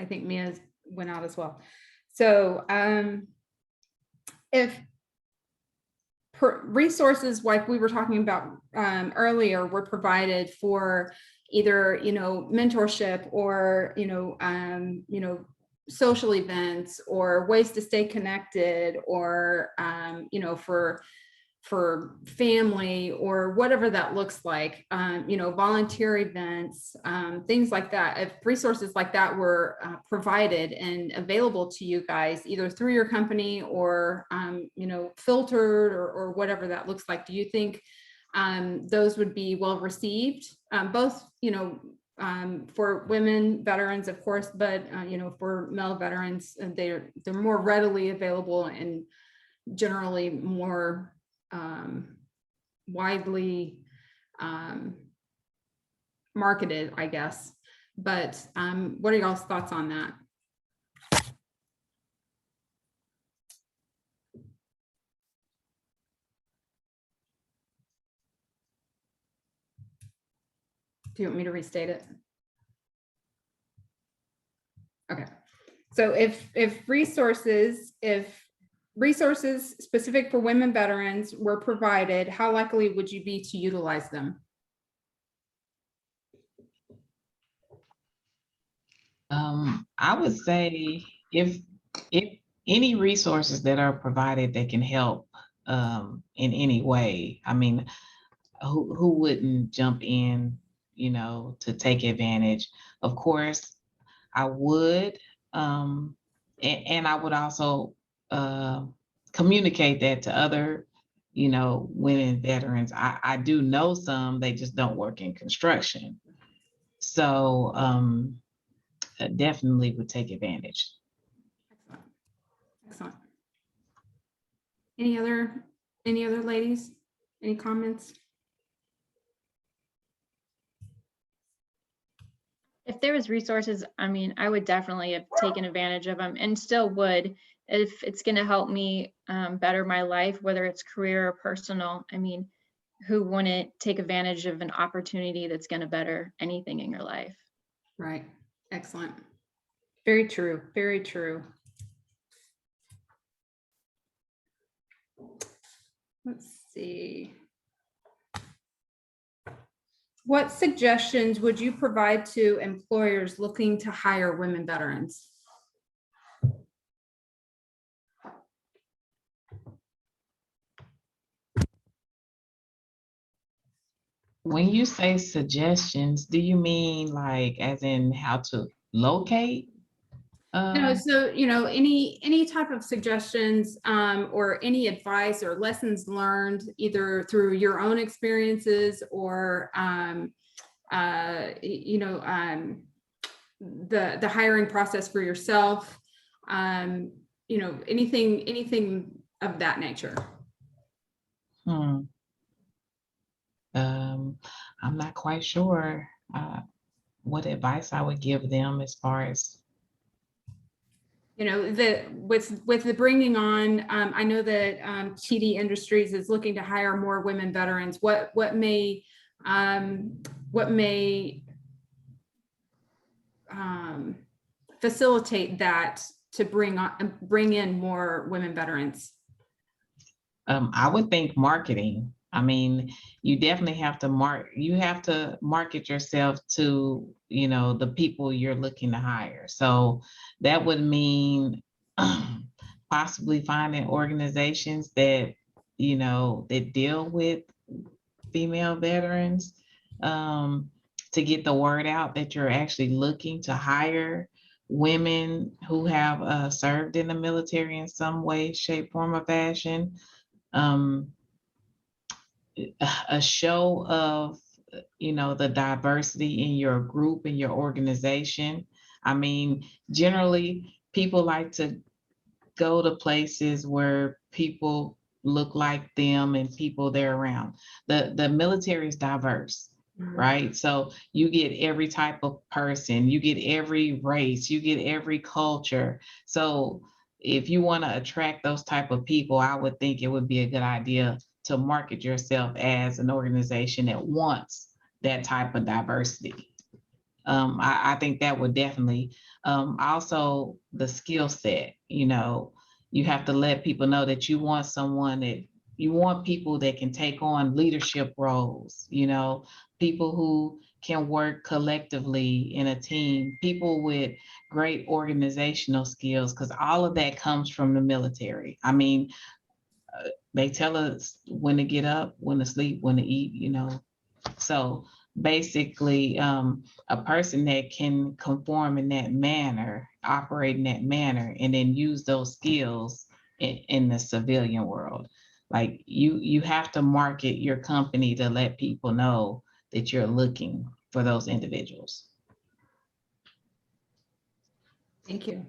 Speaker 9: think Mia's went out as well. So if resources like we were talking about earlier were provided for either, you know, mentorship or, you know, social events or ways to stay connected or, you know, for family or whatever that looks like, you know, volunteer events, things like that. If resources like that were provided and available to you guys, either through your company or, you know, filtered or whatever that looks like, do you think those would be well received, both, you know, for women veterans, of course, but, you know, for male veterans, they're more readily available and generally more widely marketed, I guess. But what are y'all's thoughts on that? Do you want me to restate it? Okay. So if resources specific for women veterans were provided, how likely would you be to utilize them?
Speaker 5: I would say if any resources that are provided that can help in any way, I mean, who wouldn't jump in, you know, to take advantage? Of course, I would, and I would also communicate that to other women veterans. I do know some, they just don't work in construction. So I definitely would take advantage.
Speaker 9: Excellent. Excellent. Any other ladies? Any comments?
Speaker 4: If there was resources, I mean, I would definitely have taken advantage of them and still would if it's going to help me better my life, whether it's career or personal. I mean, who wouldn't take advantage of an opportunity that's going to better anything in your life?
Speaker 9: Right. Excellent. Very true. Very true. Let's see. What suggestions would you provide to employers looking to hire women veterans?
Speaker 5: When you say suggestions, do you mean like as in how to locate?
Speaker 9: No, so any type of suggestions or any advice or lessons learned either through your own experiences or the hiring process for yourself, anything of that nature.
Speaker 5: I'm not quite sure what advice I would give them as far as
Speaker 9: with the bringing on, I know that TDIndustries is looking to hire more women veterans. What may facilitate that to bring in more women veterans?
Speaker 5: I would think marketing. I mean, you definitely have to market yourself to, the people you're looking to hire. So that would mean possibly finding organizations that, that deal with female veterans to get the word out that you're actually looking to hire women who have served in the military in some way, shape, form, or fashion. A show of, the diversity in your group, in your organization. I mean, generally, people like to go to places where people look like them and people they're around. The military is diverse, right? So you get every type of person, you get every race, you get every culture. So if you want to attract those type of people, I would think it would be a good idea to market yourself as an organization that wants that type of diversity. I think that would definitely, also the skill set, you have to let people know that you want people that can take on leadership roles, people who can work collectively in a team, people with great organizational skills, because all of that comes from the military. I mean, they tell us when to get up, when to sleep, when to eat, So basically, a person that can conform in that manner, operate in that manner, and then use those skills in the civilian world. Like you have to market your company to let people know that you're looking for those individuals.
Speaker 9: Thank you.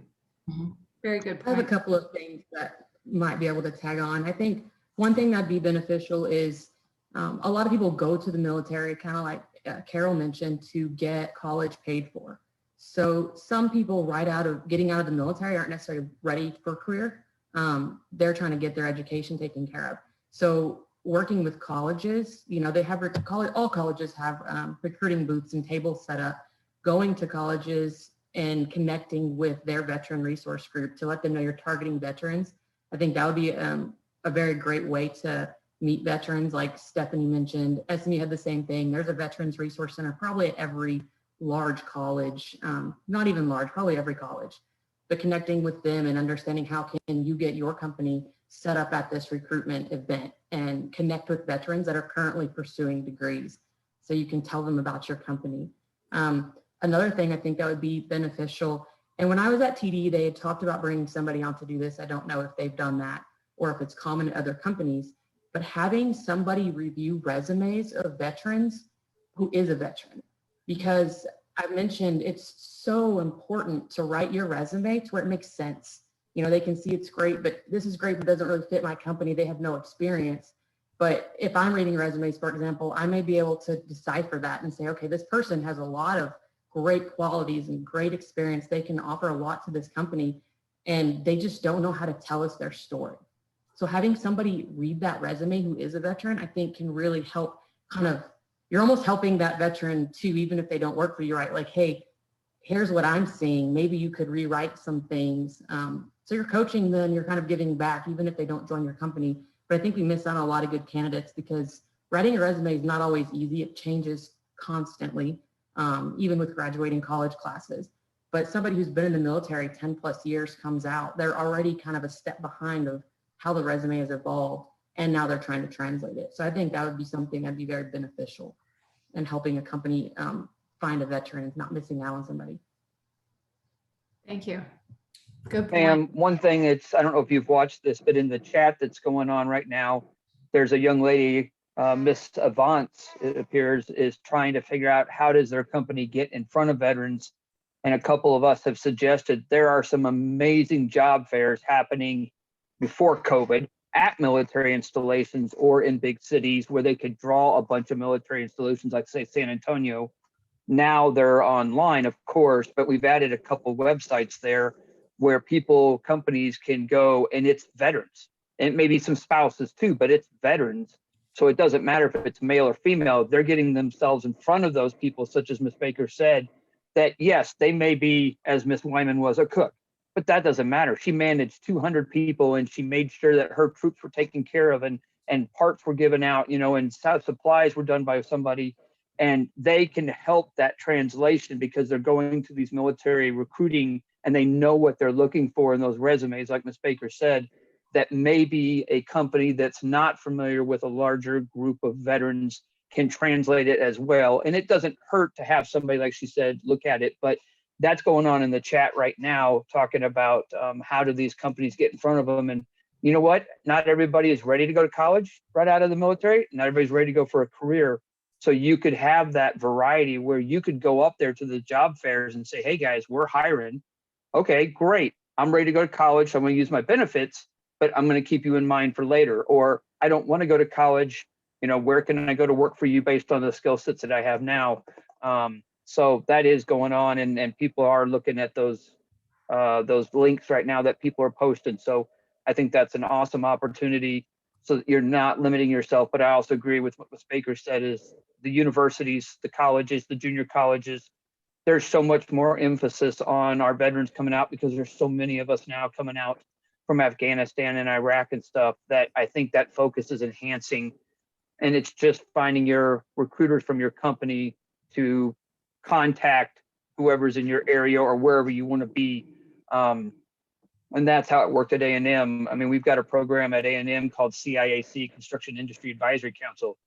Speaker 9: Very good point.
Speaker 3: I have a couple of things that might be able to tag on. I think one thing that'd be beneficial is a lot of people go to the military, kind of like Kerrell mentioned, to get college paid for. So some people getting out of the military aren't necessarily ready for a career. They're trying to get their education taken care of. So working with colleges, all colleges have recruiting booths and tables set up, going to colleges and connecting with their veteran resource group to let them know you're targeting veterans. I think that would be a very great way to meet veterans. Like Stephani mentioned, SMU had the same thing. There's a Veterans Resource Center probably at every large college, not even large, probably every college. But connecting with them and understanding how can you get your company set up at this recruitment event and connect with veterans that are currently pursuing degrees so you can tell them about your company. Another thing I think that would be beneficial, and when I was at TD, they had talked about bringing somebody on to do this. I don't know if they've done that or if it's common at other companies, but having somebody review resumes of veterans who is a veteran, because I mentioned it's so important to write your resume to where it makes sense. You know, they can see it's great, but this is great, but doesn't really fit my company. They have no experience. But if I'm reading resumes, for example, I may be able to decipher that and say, okay, this person has a lot of great qualities and great experience. They can offer a lot to this company, and they just don't know how to tell us their story. So having somebody read that resume who is a veteran, I think can really help kind of, you're almost helping that veteran too, even if they don't work for you, right? Like, hey, here's what I'm seeing. Maybe you could rewrite some things. So you're coaching them, you're kind of giving back, even if they don't join your company. But I think we miss out on a lot of good candidates because writing a resume is not always easy. It changes constantly, even with graduating college classes. But somebody who's been in the military 10 plus years comes out, they're already kind of a step behind of how the resume has evolved, and now they're trying to translate it. So I think that would be something that'd be very beneficial in helping a company find a veteran and not missing out on somebody.
Speaker 9: Thank you. Good point.
Speaker 6: Pam, one thing it's, I don't know if you've watched this, but in the chat that's going on right now, there's a young lady, Miss Avance, it appears, is trying to figure out how does their company get in front of veterans. And a couple of us have suggested there are some amazing job fairs happening before COVID at military installations or in big cities where they could draw a bunch of military installations, like say San Antonio. Now they're online, of course, but we've added a couple websites there where companies can go, and it's veterans, and maybe some spouses too, but it's veterans. So it doesn't matter if it's male or female, they're getting themselves in front of those people, such as Ms. Baker said, that yes, they may be, as Ms. Wyman was, a cook, but that doesn't matter. She managed 200 people and she made sure that her troops were taken care of, and parts were given out, you know, and supplies were done by somebody, and they can help that translation because they're going to these military recruiting and they know what they're looking for in those resumes, like Ms. Baker said, that maybe a company that's not familiar with a larger group of veterans can translate it as well. And it doesn't hurt to have somebody, like she said, look at it. But that's going on in the chat right now, talking about how do these companies get in front of them. And you know what? Not everybody is ready to go to college right out of the military. Not everybody's ready to go for a career. So you could have that variety where you could go up there to the job fairs and say, hey guys, we're hiring. Okay, great. I'm ready to go to college. So I'm going to use my benefits, but I'm going to keep you in mind for later. Or I don't want to go to college. You know, where can I go to work for you based on the skill sets that I have now? So that is going on, and people are looking at those links right now that people are posting. So I think that's an awesome opportunity so that you're not limiting yourself. But I also agree with what Ms. Baker said, is the universities, the colleges, the junior colleges, there's so much more emphasis on our veterans coming out because there's so many of us now coming out from Afghanistan and Iraq and stuff, that I think that focus is enhancing. And it's just finding your recruiters from your company to contact whoever's in your area or wherever you want to be. And that's how it worked at A&M. I mean, we've got a program at A&M called CIAC, Construction Industry Advisory Council.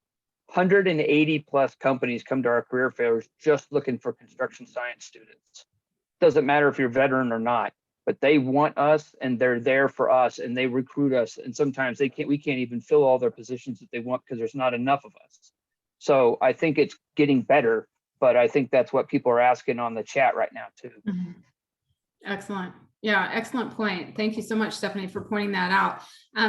Speaker 6: 180 plus companies come to our career fairs just looking for construction science students. Doesn't matter if you're a veteran or not, but they want us and they're there for us and they recruit us. And sometimes we can't even fill all their positions that they want because there's not enough of us. So I think it's getting better, but I think that's what people are asking on the chat right now too.
Speaker 9: Mm-hmm. Excellent. Yeah, excellent point. Thank you so much, Stephanie, for pointing that out.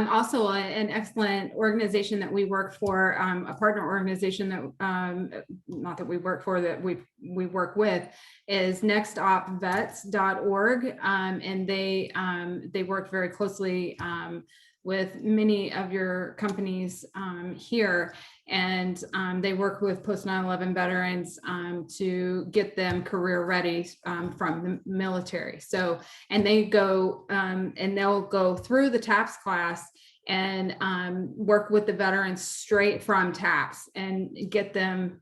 Speaker 9: Also, an excellent organization that we work for, a partner organization that, not that we work for, that we work with, is nextopvets.org. And they work very closely with many of your companies here. And they work with post 9/11 veterans to get them career ready from the military. So, and they go and they'll go through the TAPS class and work with the veterans straight from TAPS and get them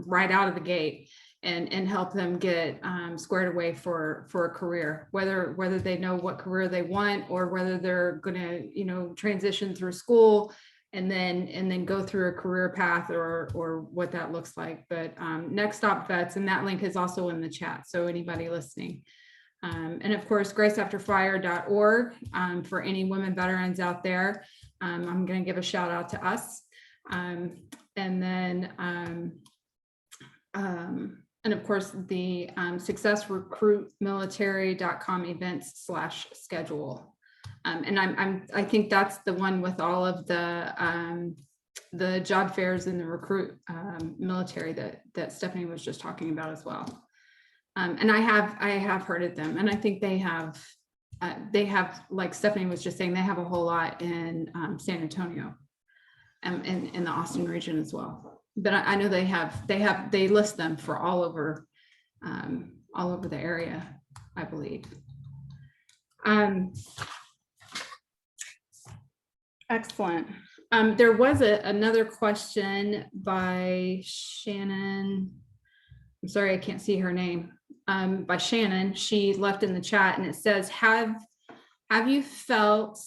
Speaker 9: right out of the gate and help them get squared away for a career, whether they know what career they want or whether they're going to, you know, transition through school and then go through a career path or what that looks like. But Next Stop Vets, and that link is also in the chat, so anybody listening. And of course, graceafterfire.org for any women veterans out there. I'm going to give a shout out to us. And then, and of course, the successrecruitmilitary.com events/schedule. And I think that's the one with all of the job fairs and the recruit military that Stephanie was just talking about as well. And I have heard of them, and I think they have, like Stephanie was just saying, they have a whole lot in San Antonio and in the Austin region as well. But I know they list them for all over the area, I believe. Excellent. There was another question by Shannon. I'm sorry, I can't see her name. By Shannon, she left in the chat, and it says, have you felt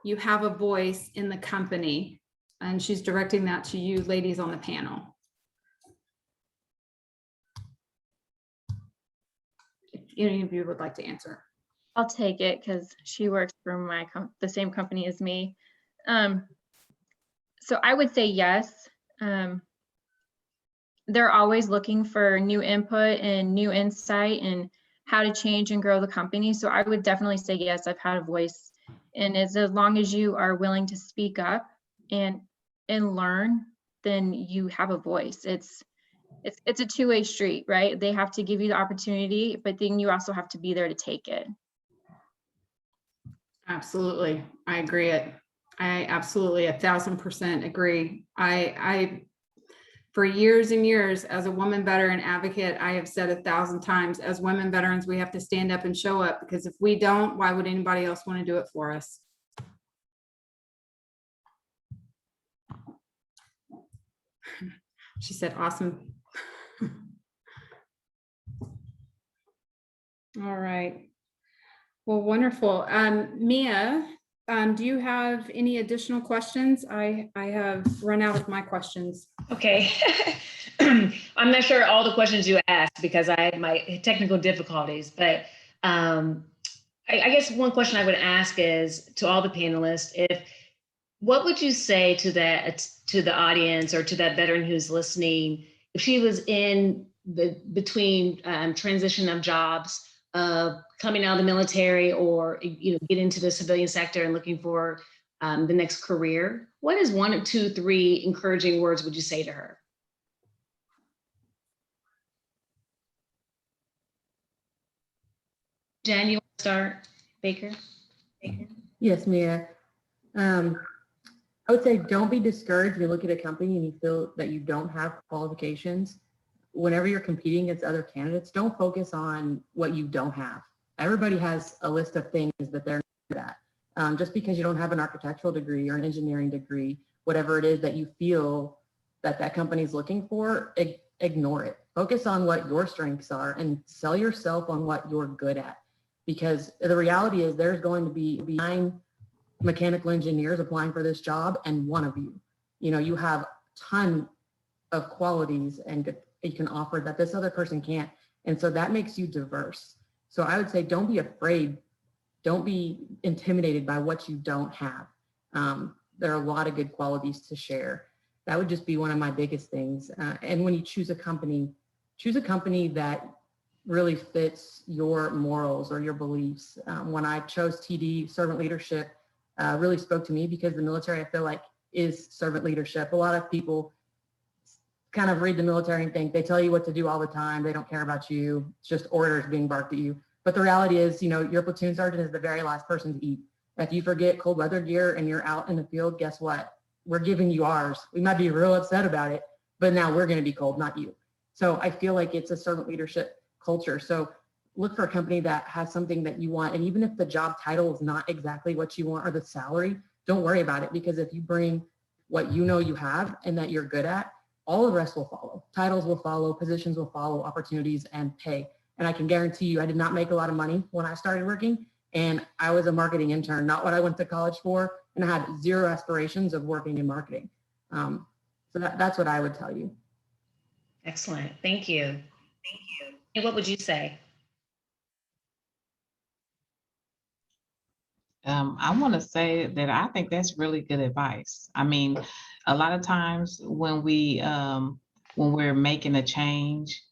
Speaker 9: you have a voice in the company? And she's directing that to you ladies on the panel. If any of you would like to answer.
Speaker 4: I'll take it because she works for the same company as me. So I would say yes. They're always looking for new input and new insight and how to change and grow the company. So I would definitely say yes, I've had a voice. And as long as you are willing to speak up and learn, then you have a voice. It's a two-way street, right? They have to give you the opportunity, but then you also have to be there to take it.
Speaker 9: Absolutely. I agree. I absolutely 1000% agree. I for years and years as a woman veteran advocate, I have said 1,000 times, as women veterans, we have to stand up and show up, because if we don't, why would anybody else want to do it for us? She said, awesome. All right. Well, wonderful. Mia, do you have any additional questions? I have run out of my questions.
Speaker 10: Okay. I'm not sure all the questions you asked because I had my technical difficulties, but I guess one question I would ask is to all the panelists, what would you say to the audience or to that veteran who's listening, if she was in between transition of jobs, coming out of the military, or get into the civilian sector and looking for the next career? What is 1 or 2, 3 encouraging words would you say to her? Jen, you want to start? Baker?
Speaker 3: Yes, Mia. I would say don't be discouraged when you look at a company and you feel that you don't have qualifications. Whenever you're competing against other candidates, don't focus on what you don't have. Everybody has a list of things that they're good at. Just because you don't have an architectural degree or an engineering degree, whatever it is that you feel that company is looking for, ignore it. Focus on what your strengths are and sell yourself on what you're good at. Because the reality is there's going to be 9 mechanical engineers applying for this job and one of you. You have a ton of qualities and you can offer that this other person can't. And so that makes you diverse. So I would say don't be afraid. Don't be intimidated by what you don't have. There are a lot of good qualities to share. That would just be one of my biggest things. And when you choose a company that really fits your morals or your beliefs. When I chose TD, servant leadership really spoke to me because the military, I feel like, is servant leadership. A lot of people kind of read the military and think they tell you what to do all the time. They don't care about you. It's just orders being barked at you. But the reality is, your platoon sergeant is the very last person to eat. If you forget cold weather gear and you're out in the field, guess what? We're giving you ours. We might be real upset about it, but now we're going to be cold, not you. So I feel like it's a servant leadership culture. So look for a company that has something that you want. And even if the job title is not exactly what you want or the salary, don't worry about it, because if you bring what you have and that you're good at, all the rest will follow. Titles will follow, positions will follow, opportunities and pay. And I can guarantee you, I did not make a lot of money when I started working, and I was a marketing intern, not what I went to college for, and I had zero aspirations of working in marketing. So that's what I would tell you.
Speaker 10: Excellent, thank you. Thank you. And what would you say?
Speaker 5: I want to say that I think that's really good advice. I mean, a lot of times when we're making a change,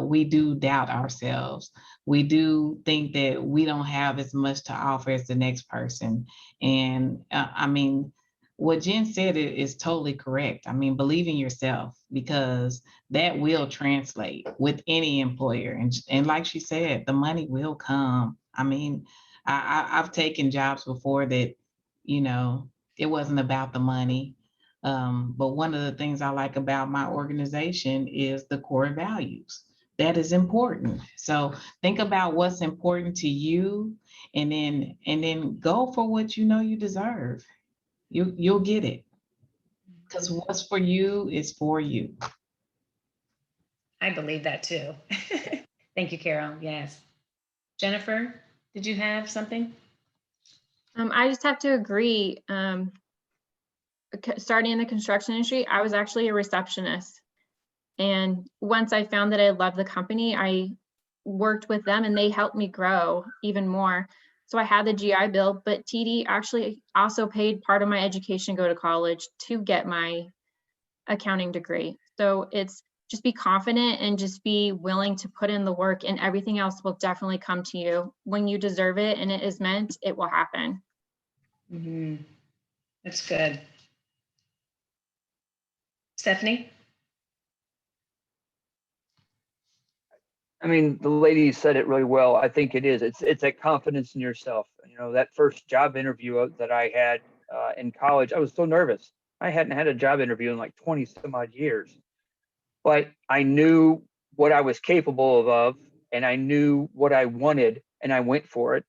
Speaker 5: we do doubt ourselves. We do think that we don't have as much to offer as the next person. And I mean, what Jen said is totally correct. I mean, believe in yourself, because that will translate with any employer. And like she said, the money will come. I mean, I've taken jobs before that, you know, it wasn't about the money. But one of the things I like about my organization is the core values. That is important. So think about what's important to you, and then go for what you know you deserve. You'll get it, because what's for you is for you.
Speaker 10: I believe that too. Thank you, Kerrell. Yes. Jennifer, did you have something?
Speaker 4: I just have to agree. Starting in the construction industry, I was actually a receptionist. And once I found that I loved the company, I worked with them and they helped me grow even more. So I had the GI Bill, but TD actually also paid part of my education to go to college to get my accounting degree. So it's just be confident and just be willing to put in the work, and everything else will definitely come to you. When you deserve it and it is meant, it will happen.
Speaker 10: Mm-hmm. That's good. Stephanie?
Speaker 6: I mean, the lady said it really well. I think it is. It's that confidence in yourself. You know, that first job interview that I had in college, I was so nervous. I hadn't had a job interview in like 20 some odd years, but I knew what I was capable of, and I knew what I wanted, and I went for it.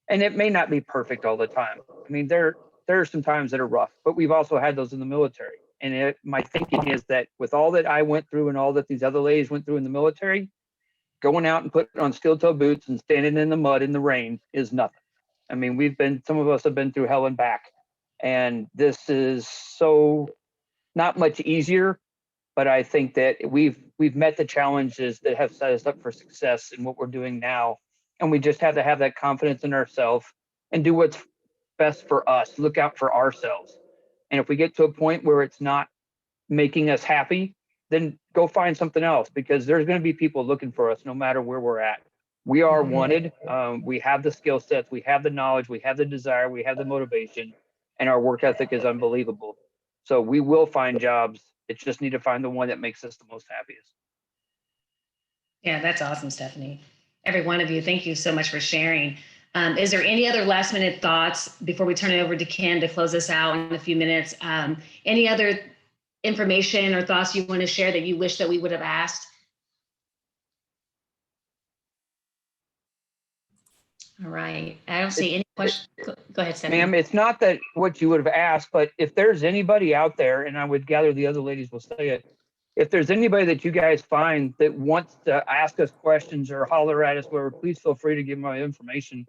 Speaker 6: And it may not be perfect all the time. I mean, there are some times that are rough, but we've also had those in the military. And my thinking is that with all that I went through and all that these other ladies went through in the military, going out and putting on steel toe boots and standing in the mud in the rain is nothing. I mean, some of us have been through hell and back, and this is so not much easier, but I think that we've met the challenges that have set us up for success in what we're doing now. And we just have to have that confidence in ourselves and do what's best for us, look out for ourselves. And if we get to a point where it's not making us happy, then go find something else, because there's going to be people looking for us no matter where we're at. We are wanted. We have the skill sets, we have the knowledge, we have the desire, we have the motivation, and our work ethic is unbelievable. So we will find jobs. It's just need to find the one that makes us the most happiest.
Speaker 10: Yeah, that's awesome, Stephanie. Every one of you, thank you so much for sharing. Is there any other last minute thoughts before we turn it over to Kim to close us out in a few minutes? Any other information or thoughts you want to share that you wish that we would have asked? All right. I don't see any questions. Go ahead, Stephanie.
Speaker 6: Ma'am, it's not that what you would have asked, but if there's anybody out there, and I would gather the other ladies will say it, if there's anybody that you guys find that wants to ask us questions or holler at us, whatever, please feel free to give my information.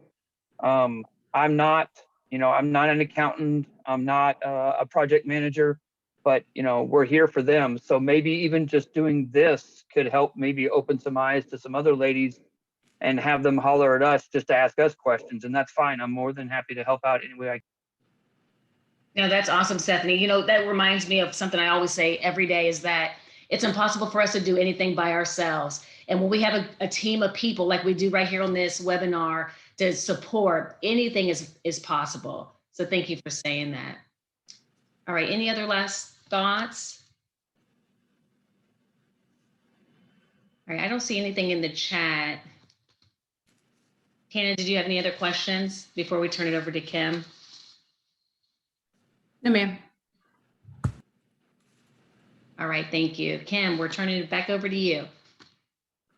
Speaker 6: I'm not an accountant. I'm not a project manager, but we're here for them. So maybe even just doing this could help maybe open some eyes to some other ladies and have them holler at us just to ask us questions. And that's fine. I'm more than happy to help out any way I can.
Speaker 10: No, that's awesome, Stephanie. That reminds me of something I always say every day, is that it's impossible for us to do anything by ourselves. And when we have a team of people like we do right here on this webinar to support, anything is possible. So thank you for saying that. All right, any other last thoughts? All right, I don't see anything in the chat. Tana, did you have any other questions before we turn it over to Kim?
Speaker 9: No, ma'am.
Speaker 10: All right, thank you. Kim, we're turning it back over to you.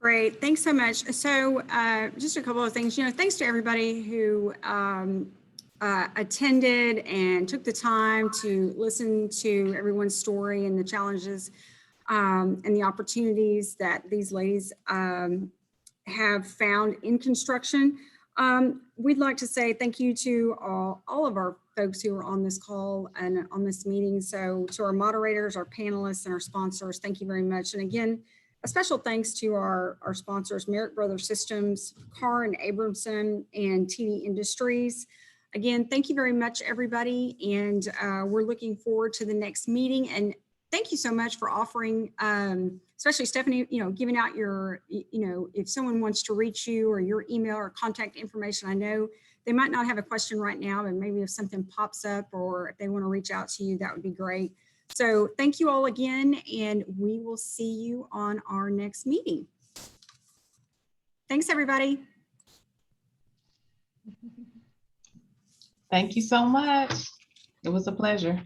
Speaker 2: Great, thanks so much. So just a couple of things, thanks to everybody who attended and took the time to listen to everyone's story and the challenges and the opportunities that these ladies have found in construction. We'd like to say thank you to all of our folks who are on this call and on this meeting. So to our moderators, our panelists, and our sponsors, thank you very much. And again, a special thanks to our sponsors, Marek Brothers Systems, Peckar Abramson, and TDIndustries. again, thank you very much, everybody. And we're looking forward to the next meeting. And thank you so much for offering, especially Stephanie, giving out your, if someone wants to reach you or your email or contact information. I know they might not have a question right now, but maybe if something pops up or if they want to reach out to you, that would be great. So thank you all again, and we will see you on our next meeting. Thanks, everybody.
Speaker 5: Thank you so much. It was a pleasure.